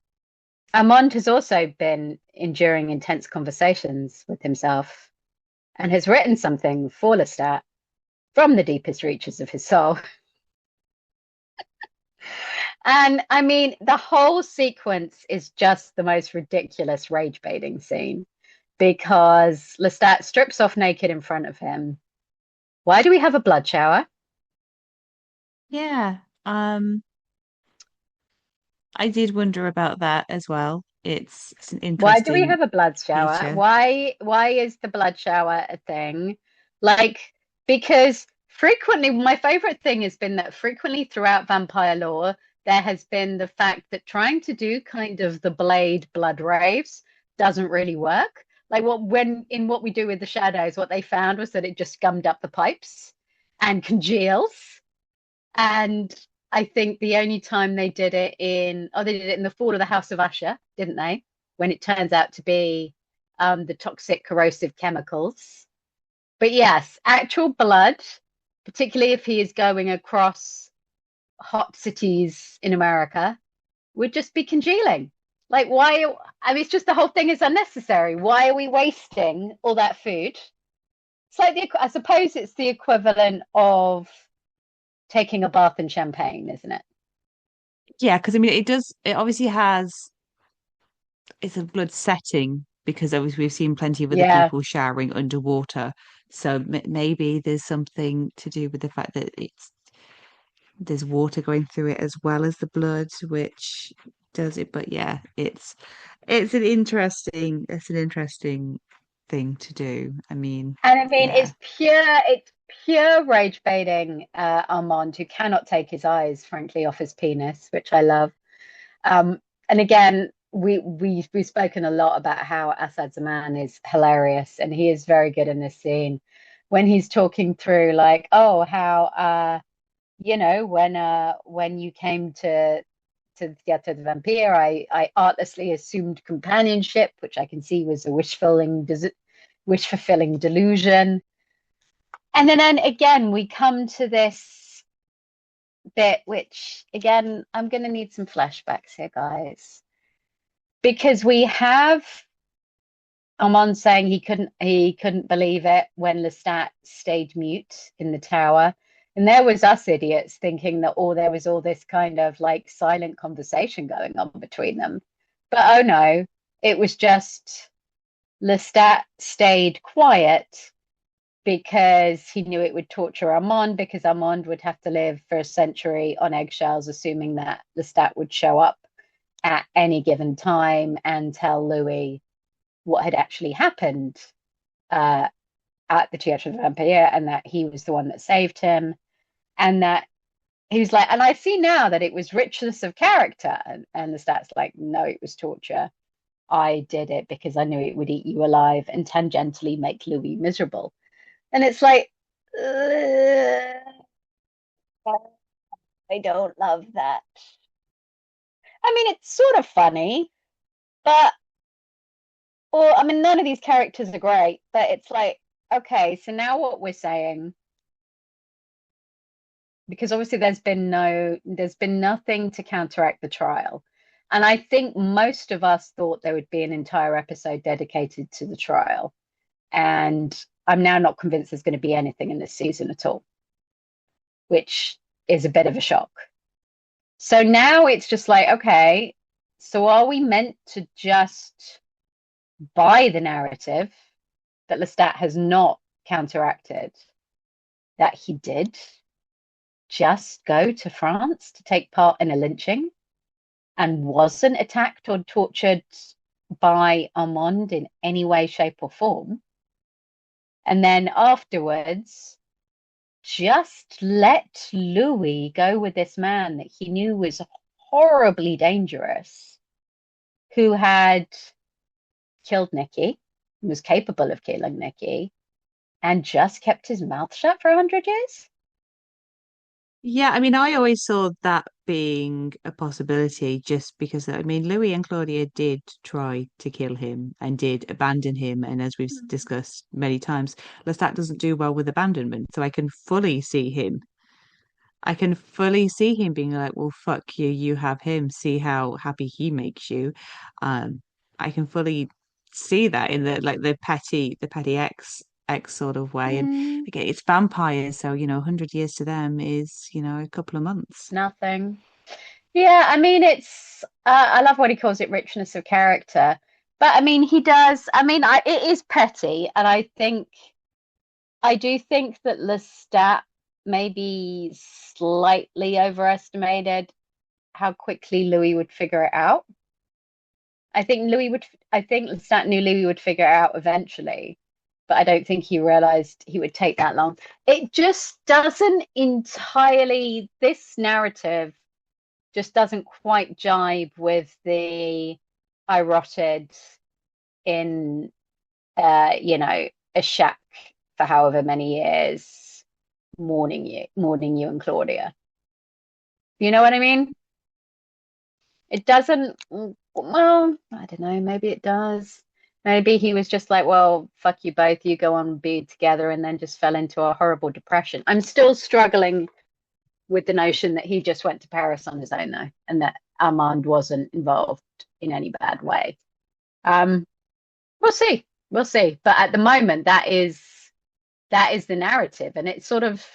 Armand has also been enduring intense conversations with himself and has written something for Lestat from the deepest reaches of his soul. And I mean, the whole sequence is just the most ridiculous rage baiting scene because Lestat strips off naked in front of him. Why do we have a blood shower? Yeah. I did wonder about that as well. It's an Why do we interesting have a blood shower? feature. Why is the blood shower a thing? Like, because frequently, my favorite thing has been that frequently throughout vampire lore, there has been the fact that trying to do kind of the blade blood raves doesn't really work. Like what we do with the shadows, what they found was that it just gummed up the pipes. and congeals. And I think the only time they did it they did it in the fall of the House of Usher, didn't they? When it turns out to be the toxic corrosive chemicals. But yes, actual blood, particularly if he is going across hot cities in America, would just be congealing. Like, why? I mean, it's just the whole thing is unnecessary. Why are we wasting all that food? It's like I suppose it's the equivalent of taking a bath in champagne, isn't it? Yeah, because I mean, it obviously has, it's a blood setting because obviously we've seen plenty of other Yeah. people showering underwater. So maybe there's something to do with the fact that there's water going through it as well as the blood, which does it. But yeah, it's an interesting thing to do. I mean, And I mean, yeah. it's pure rage baiting Armand, who cannot take his eyes, frankly, off his penis, which I love. And again, we've spoken a lot about how Assad Zaman is hilarious, and he is very good in this scene when he's talking through like, oh, how when you came to Theatre de Vampire, I artlessly assumed companionship, which I can see was a wish fulfilling delusion. And then again, we come to this bit, which again, I'm going to need some flashbacks here, guys, because we have Armand saying he couldn't believe it when Lestat stayed mute in the tower. And there was us idiots thinking that there was all this kind of like silent conversation going on between them. But oh no, it was just Lestat stayed quiet because he knew it would torture Armand, because Armand would have to live for a century on eggshells, assuming that Lestat would show up at any given time and tell Louis what had actually happened uh, at the Theatre de Vampire, and that he was the one that saved him, and that he was like, and I see now that it was richness of character, and Lestat's like, no, it was torture. I did it because I knew it would eat you alive and tangentially make Louis miserable. And it's like, I don't love that. I mean, it's sort of funny, but, well, I mean, none of these characters are great, but it's like, okay, so now what we're saying, because obviously there's been nothing to counteract the trial. And I think most of us thought there would be an entire episode dedicated to the trial. And I'm now not convinced there's going to be anything in this season at all, which is a bit of a shock. So now it's just like, okay, so are we meant to just buy the narrative that Lestat has not counteracted, that he did just go to France to take part in a lynching and wasn't attacked or tortured by Armand in any way, shape, or form? And then afterwards, just let Louis go with this man that he knew was horribly dangerous, who had killed Nikki, was capable of killing Nikki, and just kept his mouth shut for 100 years? Yeah, I mean, I always saw that being a possibility just because, I mean, Louis and Claudia did try to kill him and did abandon him. And as we've discussed many times, Lestat doesn't do well with abandonment. So I can fully see him being like, well, fuck you, you have him, see how happy he makes you. Um, I can fully see that in the petty X sort of way. And Mm, again, it's vampires, so 100 years to them is, a couple of months. nothing. Yeah, I mean, I love what he calls it, richness of character. But I mean, he does, I mean, it is petty. And I do think that Lestat maybe slightly overestimated how quickly Louis would figure it out. I think Lestat knew Louis would figure it out eventually, but I don't think he realized he would take that long. It just doesn't entirely, this narrative just doesn't quite jibe with the I rotted in a shack for however many years mourning you and Claudia. You know what I mean? It doesn't, well, I don't know, maybe it does. Maybe he was just like, well, fuck you both, you go on be together, and then just fell into a horrible depression. I'm still struggling with the notion that he just went to Paris on his own, though, and that Armand wasn't involved in any bad way. Um, we'll see. We'll see. But at the moment, that is the narrative, and it sort of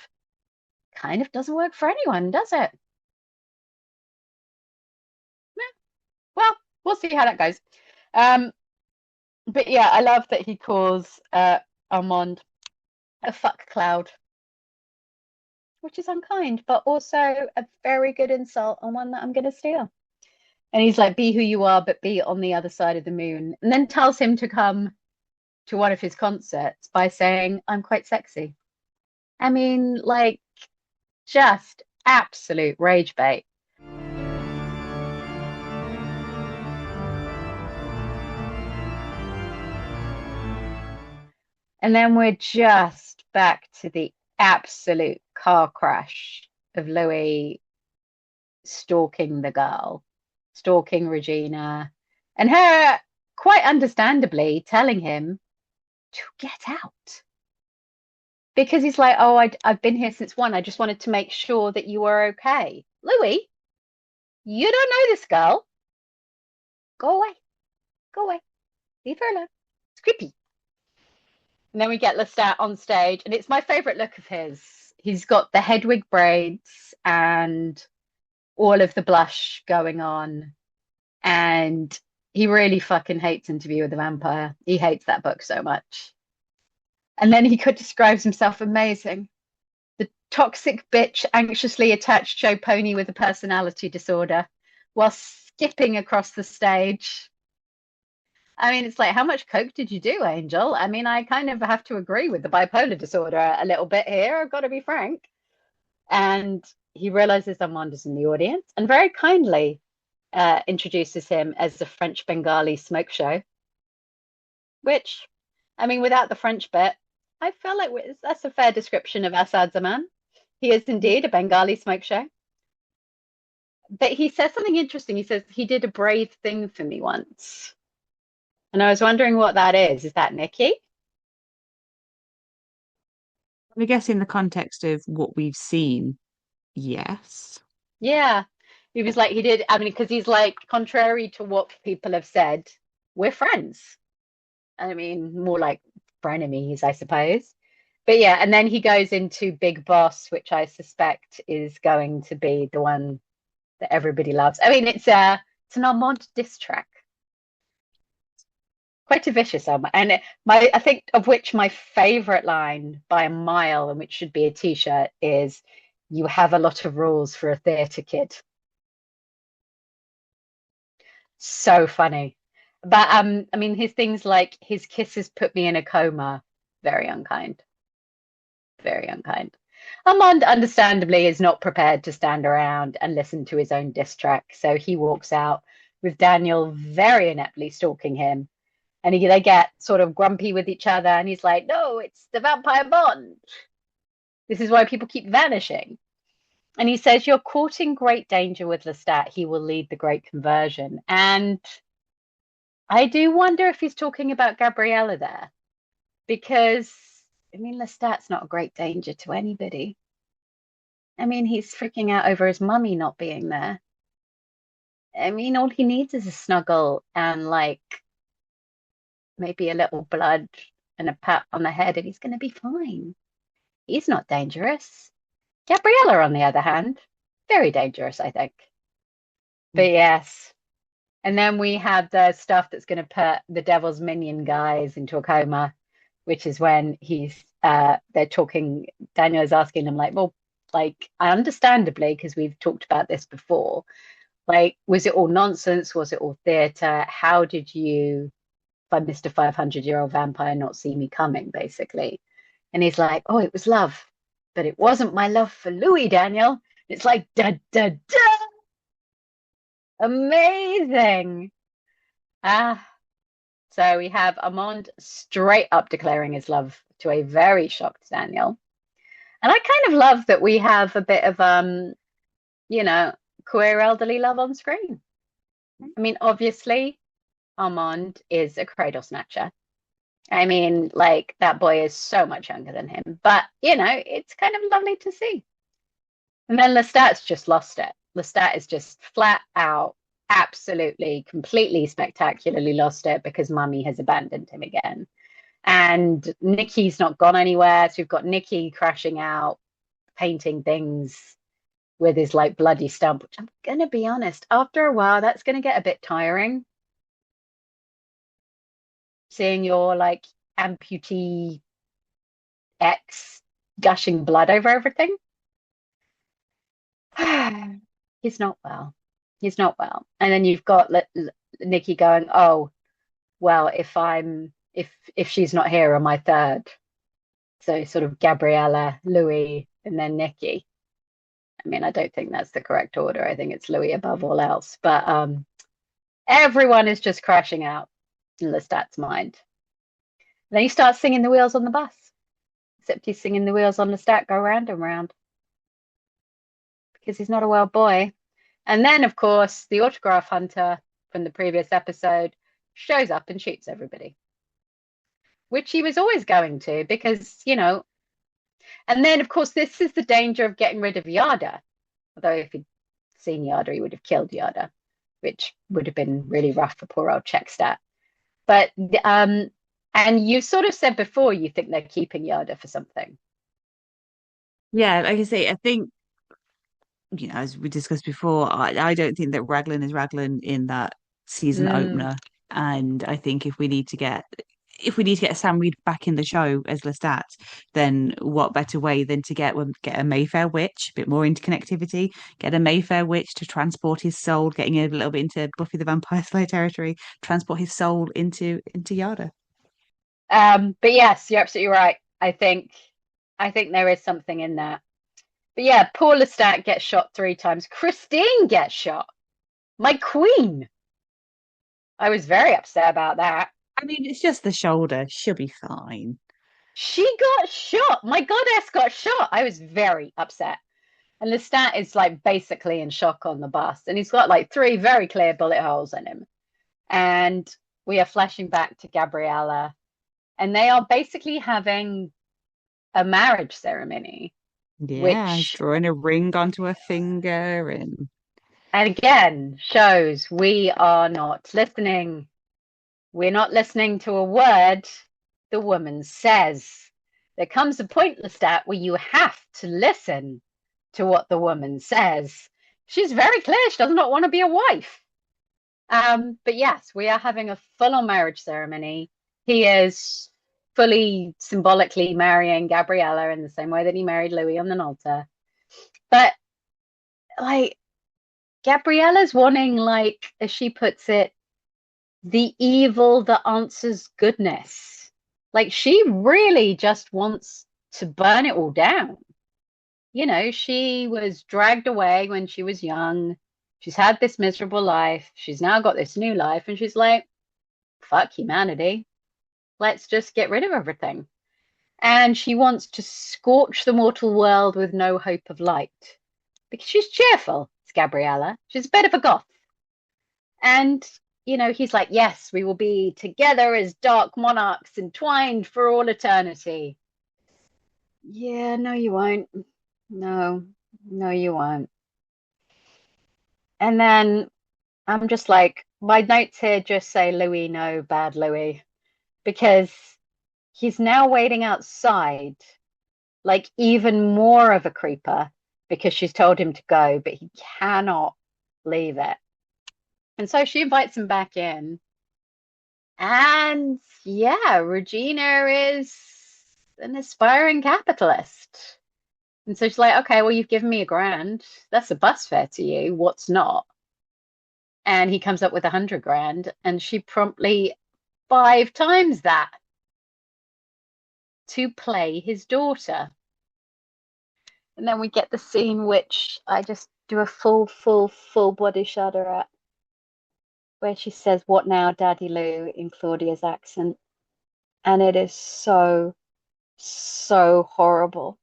kind of doesn't work for anyone, does it? Well, we'll see how that goes. Um, but yeah, I love that he calls Armand a fuck cloud, which is unkind, but also a very good insult and one that I'm going to steal. And he's like, be who you are, but be on the other side of the moon. And then tells him to come to one of his concerts by saying, I'm quite sexy. I mean, like, just absolute rage bait. And then we're just back to the absolute car crash of Louis stalking the girl, stalking Regina, and her quite understandably telling him to get out. Because he's like, oh, I've been here since one. I just wanted to make sure that you were okay. Louis, you don't know this girl. Go away. Go away. Leave her alone. It's creepy. And then we get Lestat on stage, and it's my favorite look of his. He's got the Hedwig braids and all of the blush going on. And he really fucking hates Interview with the Vampire. He hates that book so much. And then he could describes himself amazing. The toxic bitch anxiously attached show pony with a personality disorder while skipping across the stage. I mean, it's like, how much coke did you do, Angel? I mean, I kind of have to agree with the bipolar disorder a little bit here. I've got to be frank. And he realizes Amanda's in the audience and very kindly introduces him as the French Bengali smoke show, which, I mean, without the French bit, I feel like that's a fair description of Assad Zaman. He is indeed a Bengali smoke show. But he says something interesting. He says he did a brave thing for me once. And I was wondering what that is. Is that Nikki? I guess in the context of what we've seen, yes. Yeah. He was like, he did. I mean, because he's like, contrary to what people have said, we're friends. I mean, more like frenemies, I suppose. But yeah, and then he goes into Big Boss, which I suspect is going to be the one that everybody loves. I mean, it's an Armand diss track. Quite a vicious one. And I think of which my favorite line by a mile, and which should be a t-shirt, is you have a lot of rules for a theatre kid. So funny. But I mean, his things like his kisses put me in a coma, very unkind. Very unkind. Armand, understandably, is not prepared to stand around and listen to his own diss track, so he walks out with Daniel very ineptly stalking him. And they get sort of grumpy with each other, and he's like, no, it's the vampire bond. This is why people keep vanishing. And he says, you're courting great danger with Lestat. He will lead the great conversion. And I do wonder if he's talking about Gabriella there, because I mean, Lestat's not a great danger to anybody. I mean, he's freaking out over his mummy not being there. I mean, all he needs is a snuggle and like maybe a little blood and a pat on the head, and he's going to be fine. He's not dangerous. Gabriella, on the other hand, very dangerous, I think. But yes. And then we have the stuff that's going to put the devil's minion guys into a coma, which is when they're talking, Daniel is asking them like, well, like, understandably, because we've talked about this before, like, was it all nonsense? Was it all theatre? How did you, by Mr. 500-year-old vampire, not see me coming, basically? And he's like, oh, it was love, but it wasn't my love for Louis, Daniel. It's like, da, da, da. Amazing. So we have Armand straight up declaring his love to a very shocked Daniel. And I kind of love that we have a bit of you know, queer elderly love on screen. I mean, obviously, Armand is a cradle snatcher. I mean, like that boy is so much younger than him, but you know, it's kind of lovely to see. And then Lestat's just lost it. Lestat is just flat out, absolutely, completely spectacularly lost it because Mummy has abandoned him again. And Nikki's not gone anywhere. So we've got Nikki crashing out, painting things with his like bloody stump, which I'm gonna be honest, after a while, that's gonna get a bit tiring. Seeing your like amputee ex gushing blood over everything. He's not well. He's not well. And then you've got Nikki going, "Oh, well, if she's not here, am I third?" So sort of Gabriella, Louis, and then Nikki. I mean, I don't think that's the correct order. I think it's Louis above all else. But everyone is just crashing out in Lestat's mind. And then he starts singing the wheels on the bus. Except he's singing the wheels on Lestat go round and round because he's not a well boy. And then, of course, the autograph hunter from the previous episode shows up and shoots everybody, which he was always going to because, you know. And then, of course, this is the danger of getting rid of Yada. Although if he'd seen Yada, he would have killed Yada, which would have been really rough for poor old Checkstat. But, and you sort of said before you think they're keeping Yada for something. Yeah, like I say, I think, as we discussed before, I don't think that Raglan is Raglan in that season Mm. opener. And I think if we need to get Sam Reed back in the show as Lestat, then what better way than to get a Mayfair witch, a bit more interconnectivity, get a Mayfair witch to transport his soul, getting a little bit into Buffy the Vampire Slayer territory, transport his soul into Yada. But yes, you're absolutely right. I think there is something in that. But yeah, poor Lestat gets shot 3 times. Christine gets shot. My queen. I was very upset about that. I mean, it's just the shoulder. She'll be fine. She got shot. My goddess got shot. I was very upset. And Lestat is like basically in shock on the bus. And he's got like 3 very clear bullet holes in him. And we are flashing back to Gabriella. And they are basically having a marriage ceremony, Yeah, he's which drawing a ring onto her finger and and again shows we are not listening. We're not listening to a word the woman says. There comes a point, Lestat, where you have to listen to what the woman says. She's very clear she does not want to be a wife. But yes, we are having a full-on marriage ceremony. He is fully symbolically marrying Gabriella in the same way that he married Louis on an altar. But like Gabriella's wanting, like, as she puts it, the evil that answers goodness. Like she really just wants to burn it all down. You know, she was dragged away when she was young. She's had this miserable life. She's now got this new life, and she's like, fuck humanity. Let's just get rid of everything. And she wants to scorch the mortal world with no hope of light. Because she's cheerful, it's Gabriella. She's a bit of a goth. And, you know, he's like, yes, we will be together as dark monarchs entwined for all eternity. Yeah, no, you won't. No, no, you won't. And then I'm just like, my notes here just say Louis, no, bad Louis, because he's now waiting outside, like even more of a creeper, because she's told him to go, but he cannot leave it. And so she invites him back in. And yeah, Regina is an aspiring capitalist. And so she's like, okay, well, you've given me $1,000. That's a bus fare to you. What's not? And he comes up with 100 grand, and she promptly 5 times that to play his daughter. And then we get the scene which I just do a full body shudder at, where she says, "What now, Daddy Lou?" in Claudia's accent. And it is so, so horrible.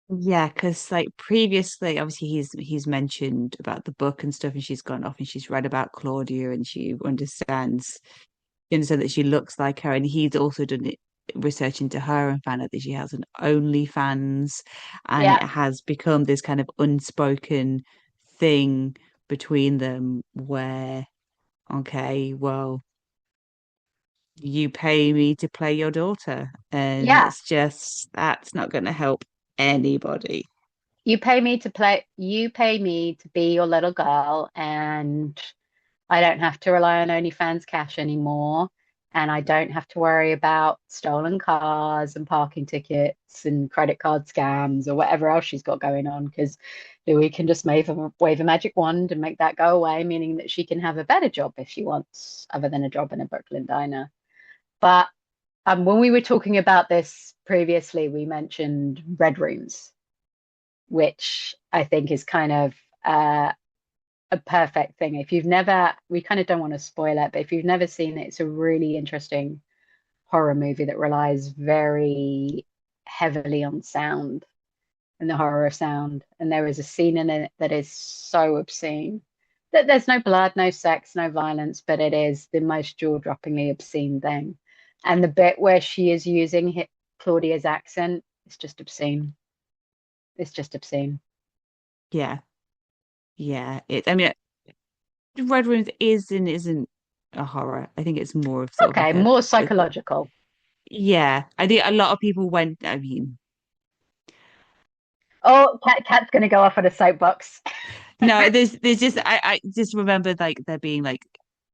Yeah, because like previously, obviously he's mentioned about the book and stuff, and she's gone off and she's read about Claudia and she understands that she looks like her, and he's also done it research into her and found out that she has an OnlyFans, and Yeah, it has become this kind of unspoken thing between them where, okay, well, you pay me to play your daughter, and yeah. it's just that's not going to help anybody. You pay me to be your little girl, and I don't have to rely on OnlyFans cash anymore. And I don't have to worry about stolen cars and parking tickets and credit card scams or whatever else she's got going on, because Louis can just wave a magic wand and make that go away, meaning that she can have a better job if she wants, other than a job in a Brooklyn diner. But when we were talking about this previously, we mentioned red rooms, which I think is kind of a perfect thing. If you've never, we kind of don't want to spoil it, but if you've never seen it, it's a really interesting horror movie that relies very heavily on sound and the horror of sound. And there is a scene in it that is so obscene that there's no blood, no sex, no violence, but it is the most jaw-droppingly obscene thing. And the bit where she is using Claudia's accent is just obscene. It's just obscene. Yeah, yeah. I mean, Red Rooms is and isn't a horror. I think it's more of sort of like Okay, more a psychological. yeah. I think a lot of people went. I mean, Oh, Cat's going to go off on a soapbox. no, there's just I just remember like there being like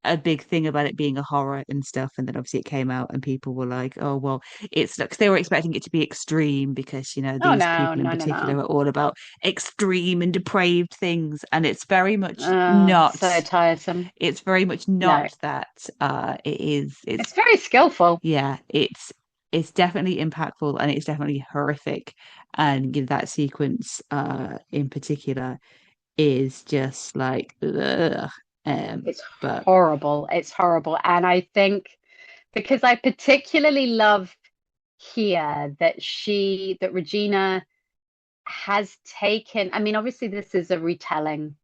a big thing about it being a horror and stuff, and then obviously it came out and people were like, oh well, it's because they were expecting it to be extreme because Oh these no, people in no, no, particular no. are all about extreme and depraved things, and it's very much not. So tiresome. It's very much No, not that. It is. it's very skillful. Yeah, it's definitely impactful and it's definitely horrific. And that sequence in particular is just like ugh. It's But horrible. It's horrible. And I think because I particularly love here that Regina has taken, I mean, obviously this is a retelling.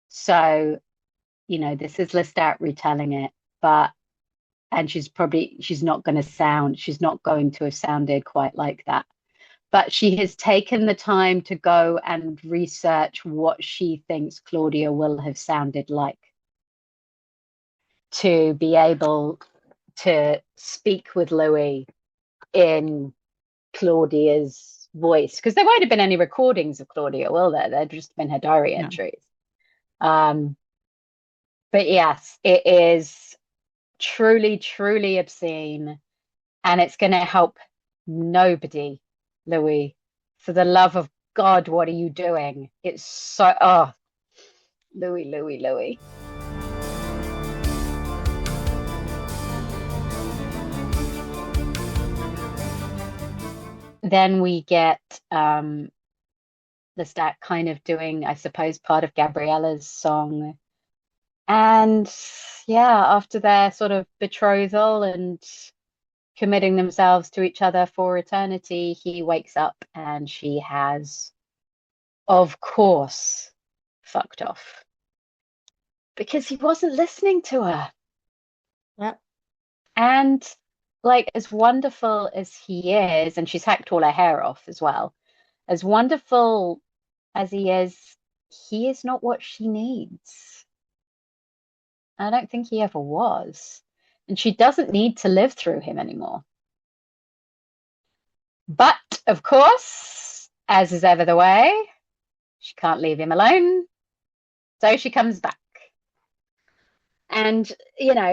So, this is Lestat retelling it, but and she's not going to have sounded quite like that. But she has taken the time to go and research what she thinks Claudia will have sounded like to be able to speak with Louis in Claudia's voice. Because there won't have been any recordings of Claudia, will there? There've just been her diary no, entries. Um, but yes, it is truly, truly obscene. And it's going to help nobody, Louis. For the love of God, what are you doing? It's so, oh, Louis, Louis, Louis. Then we get the Lestat kind of doing, I suppose, part of Gabriella's song. And yeah, after their sort of betrothal and committing themselves to each other for eternity, he wakes up and she has, of course, fucked off because he wasn't listening to her. yeah, And like, as wonderful as he is, and she's hacked all her hair off as well, as wonderful as he is not what she needs. I don't think he ever was. And she doesn't need to live through him anymore. But of course, as is ever the way, she can't leave him alone. So she comes back. And,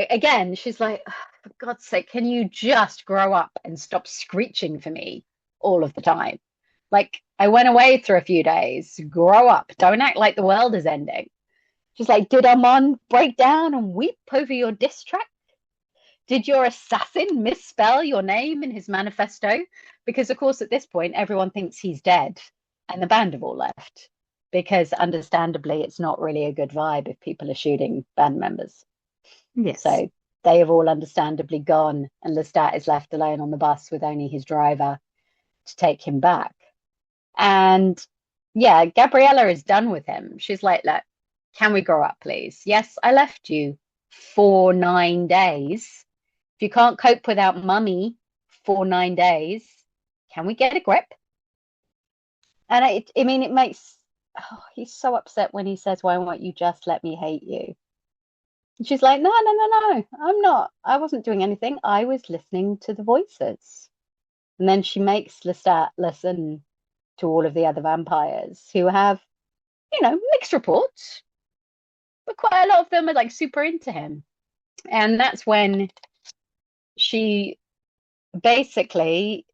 again, she's like, "Oh, for God's sake, can you just grow up and stop screeching for me all of the time? Like, I went away for a few days. Grow up. Don't act like the world is ending." She's like, "Did Armand break down and weep over your diss track? Did your assassin misspell your name in his manifesto?" Because, of course, at this point, everyone thinks he's dead and the band have all left. Because, understandably, it's not really a good vibe if people are shooting band members. yes, So they have all understandably gone, and Lestat is left alone on the bus with only his driver to take him back. And yeah, Gabriella is done with him. She's like, look, can we grow up, please? Yes, I left you for 9 days. If you can't cope without mummy for 9 days, can we get a grip? And I mean, it makes, oh, he's so upset when he says, why won't you just let me hate you? And she's like, no, no, no, no, I'm not. I wasn't doing anything. I was listening to the voices. And then she makes Lestat listen to all of the other vampires who have, mixed reports, but quite a lot of them are like super into him. And that's when she basically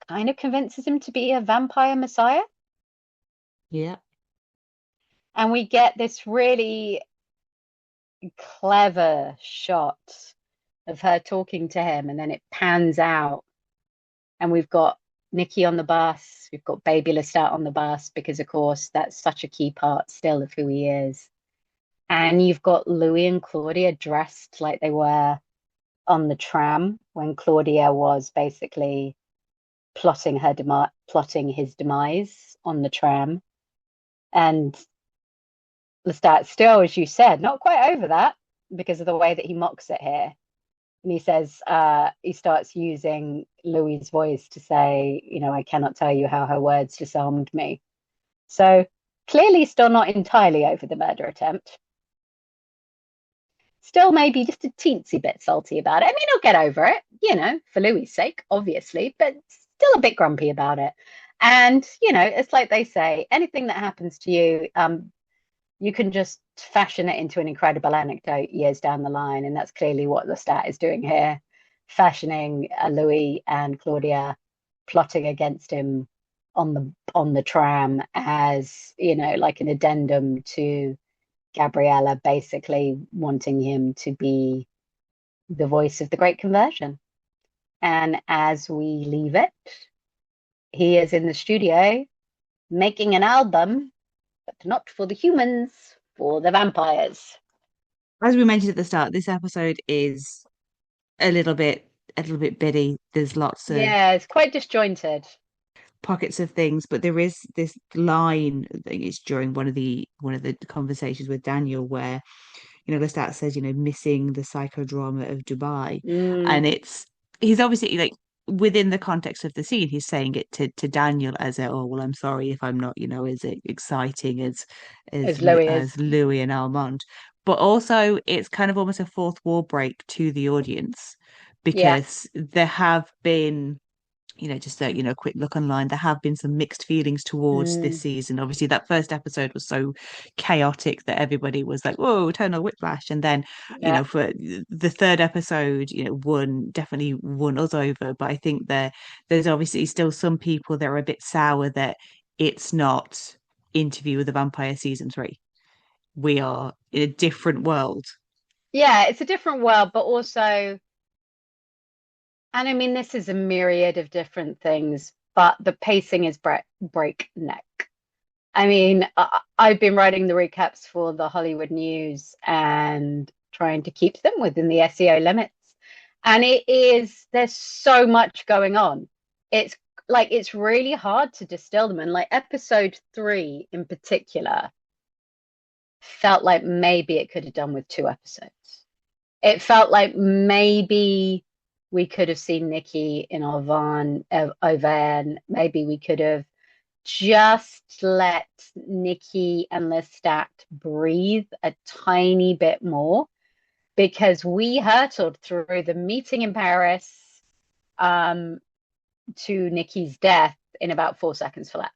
kind of convinces him to be a vampire messiah. Yeah. And we get this really clever shot of her talking to him, and then it pans out, and we've got Nikki on the bus, we've got baby Lestat on the bus, because of course that's such a key part still of who he is. And you've got Louis and Claudia dressed like they were on the tram when Claudia was basically plotting his demise on the tram. And Lestat still, as you said, not quite over that because of the way that he mocks it here. And he says, he starts using Louis's voice to say, I cannot tell you how her words disarmed me. So clearly still not entirely over the murder attempt. Still maybe just a teensy bit salty about it. I mean, he'll get over it, for Louis's sake, obviously, but still a bit grumpy about it. And, it's like they say, anything that happens to you, you can just fashion it into an incredible anecdote years down the line. And that's clearly what Lestat is doing here, fashioning Louis and Claudia plotting against him on the tram as, like an addendum to Gabriella basically wanting him to be the voice of the Great Conversion. And as we leave it, he is in the studio making an album, but not for the humans, for the vampires. As we mentioned at the start, this episode is a little bit bitty. There's lots of Yeah, it's quite disjointed. pockets of things, but there is this line, I think it's during one of the conversations with Daniel where, Lestat says, missing the psychodrama of Dubai. Mm, And he's obviously like within the context of the scene, he's saying it to Daniel as oh well, I'm sorry if I'm not, as exciting as Louis as is. Louis and Armand. But also it's kind of almost a fourth wall break to the audience Yeah. because there have been just a quick look online. There have been some mixed feelings towards this Mm, season. Obviously, that first episode was so chaotic that everybody was like, "Whoa, tonal whiplash!" And then, yeah. for the third episode, definitely won us over. But I think there's obviously still some people that are a bit sour that it's not Interview with the Vampire season 3. We are in a different world. Yeah, it's a different world, but also, and I mean, this is a myriad of different things, but the pacing is breakneck. I mean, I've been writing the recaps for the Hollywood News and trying to keep them within the SEO limits. And there's so much going on. It's it's really hard to distill them. And like episode 3 in particular felt like maybe it could have done with 2 episodes. It felt like maybe we could have seen Nikki in Auvergne. Maybe we could have just let Nikki and Lestat breathe a tiny bit more, because we hurtled through the meeting in Paris um, to Nikki's death in about 4 seconds flat.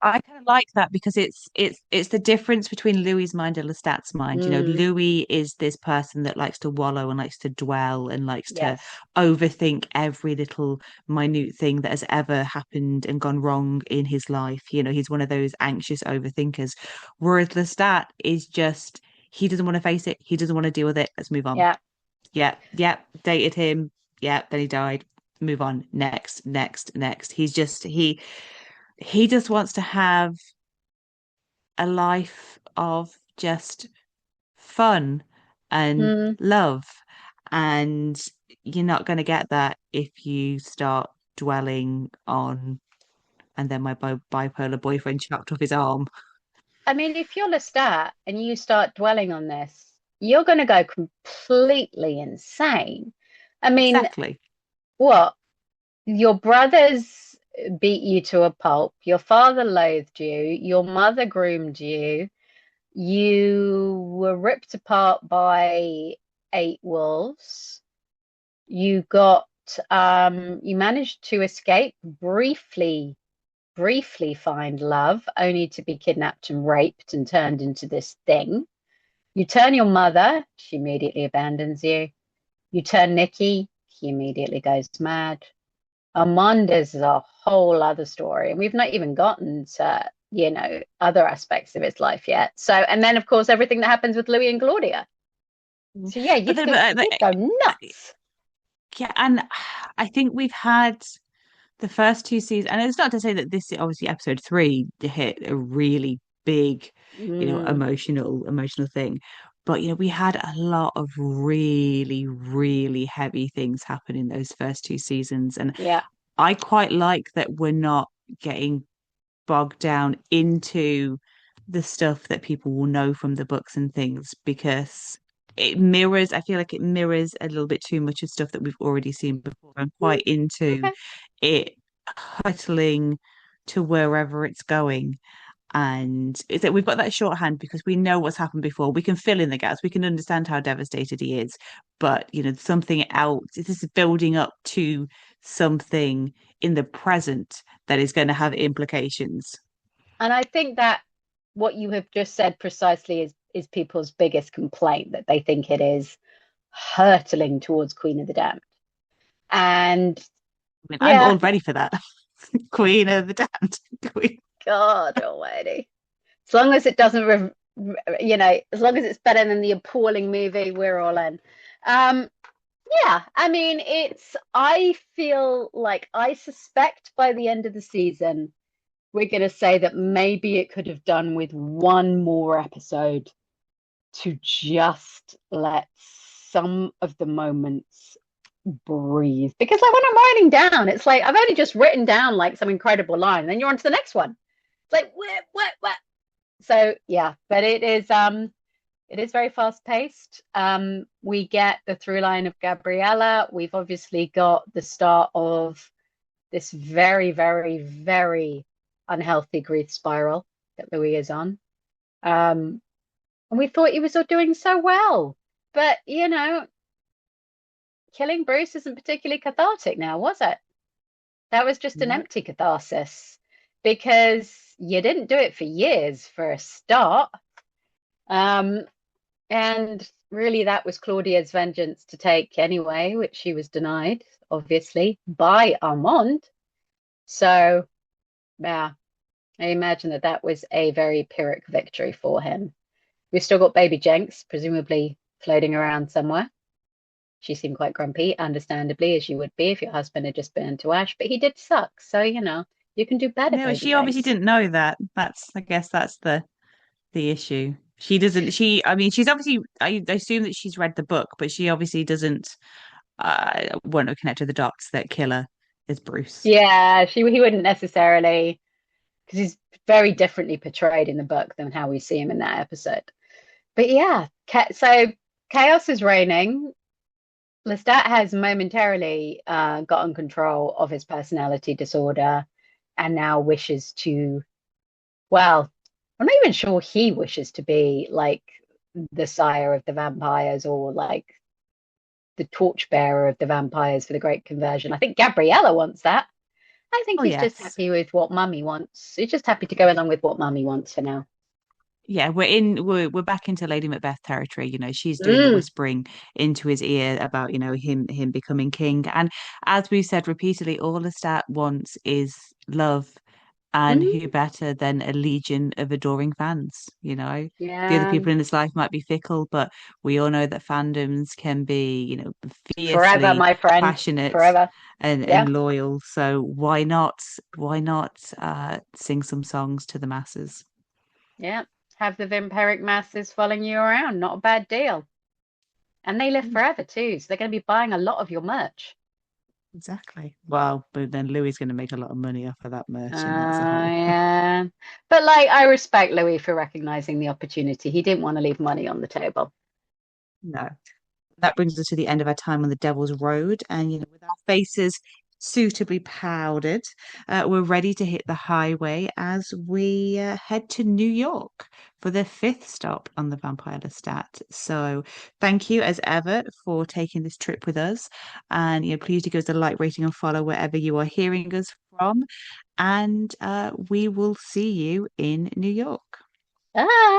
I kind of like that because it's the difference between Louis's mind and Lestat's mind. Mm, Louis is this person that likes to wallow and likes to dwell and likes to yes. overthink every little minute thing that has ever happened and gone wrong in his life. He's one of those anxious overthinkers. Whereas Lestat is just he doesn't want to face it. He doesn't want to deal with it. Let's move on. Yeah. Yeah, yeah, dated him. Yeah, then he died. Move on. Next, next, next. He just wants to have a life of just fun and Mm, love. And you're not going to get that if you start dwelling on, and then my bipolar boyfriend chopped off his arm. I mean, if you're Lestat and you start dwelling on this, you're going to go completely insane. I mean, Exactly. what? Your brothers beat you to a pulp. Your father loathed you. Your mother groomed you. You were ripped apart by eight wolves. You got, you managed to escape briefly find love, only to be kidnapped and raped and turned into this thing. You turn your mother, she immediately abandons you. You turn Nikki, he immediately goes mad. Armand is a whole other story, and we've not even gotten to, other aspects of his life yet. So, and then of course everything that happens with Louis and Claudia. So yeah, But then, you'd go nuts. yeah, and I think we've had the first two seasons, and it's not to say that this obviously episode three hit a really big, Mm, emotional thing. But we had a lot of really, really heavy things happen in those first two seasons. And yeah. I quite like that we're not getting bogged down into the stuff that people will know from the books and things because I feel like it mirrors a little bit too much of stuff that we've already seen before. I'm Mm, quite into okay. it hurtling to wherever it's going. And is that we've got that shorthand because we know what's happened before. We can fill in the gaps. We can understand how devastated he is. But, something else, this is building up to something in the present that is going to have implications. And I think that what you have just said precisely is people's biggest complaint, that they think it is hurtling towards Queen of the Damned. And I mean, I'm yeah, all ready for that. Queen of the Damned. Queen. God almighty. As long as it doesn't, as long as it's better than the appalling movie, we're all in. Um, yeah, I mean, I feel like I suspect by the end of the season, we're going to say that maybe it could have done with one more episode to just let some of the moments breathe. Because like when I'm writing down, it's like I've only just written down like some incredible line, and then you're on to the next one. It's like what? So yeah, but it is very fast paced. We get the through line of Gabriella. We've obviously got the start of this very, very, very unhealthy grief spiral that Louis is on. And we thought he was all doing so well. But, killing Bruce isn't particularly cathartic now, was it? That was just an No. empty catharsis because you didn't do it for years for a start. Um, and really, that was Claudia's vengeance to take anyway, which she was denied, obviously, by Armand. So, yeah, I imagine that was a very Pyrrhic victory for him. We've still got baby Jenks, presumably floating around somewhere. She seemed quite grumpy, understandably, as you would be if your husband had just burned to ash, but he did suck. So, you can do better, No, baby she obviously Jenks. didn't know that. I guess that's the issue. She doesn't, I mean, she's obviously, I assume that she's read the book, but she obviously doesn't want to connect to the dots that Killer is Bruce. Yeah, he wouldn't necessarily, because he's very differently portrayed in the book than how we see him in that episode. But yeah, so chaos is reigning. Lestat has momentarily gotten control of his personality disorder and now wishes to, well, I'm not even sure he wishes to be like the sire of the vampires or like the torchbearer of the vampires for the Great Conversion. I think Gabriella wants that. I think Oh, he's just yes. happy with what Mummy wants. He's just happy to go along with what Mummy wants for now. Yeah, we're back into Lady Macbeth territory. She's doing the Mm, whispering into his ear about, him becoming king. And as we've said repeatedly, all Lestat wants is love. And mm, who better than a legion of adoring fans? The other yeah, people in his life might be fickle, but we all know that fandoms can be, forever, fiercely my friend, passionate forever. Yeah, and loyal. So why not sing some songs to the masses? yeah. Have the vampiric masses following you around. Not a bad deal. And they live forever too, so they're going to be buying a lot of your merch. Exactly. Well, but then Louis is going to make a lot of money off of that merchant. That's a whole. Yeah. But like I respect Louis for recognizing the opportunity. He didn't want to leave money on the table. No. That brings us to the end of our time on the Devil's Road. And, with our faces suitably powdered, we're ready to hit the highway as we head to New York for the fifth stop on the Vampire Lestat. So, thank you as ever for taking this trip with us. And, please do give us a like, rating, and follow wherever you are hearing us from. And we will see you in New York. Ah.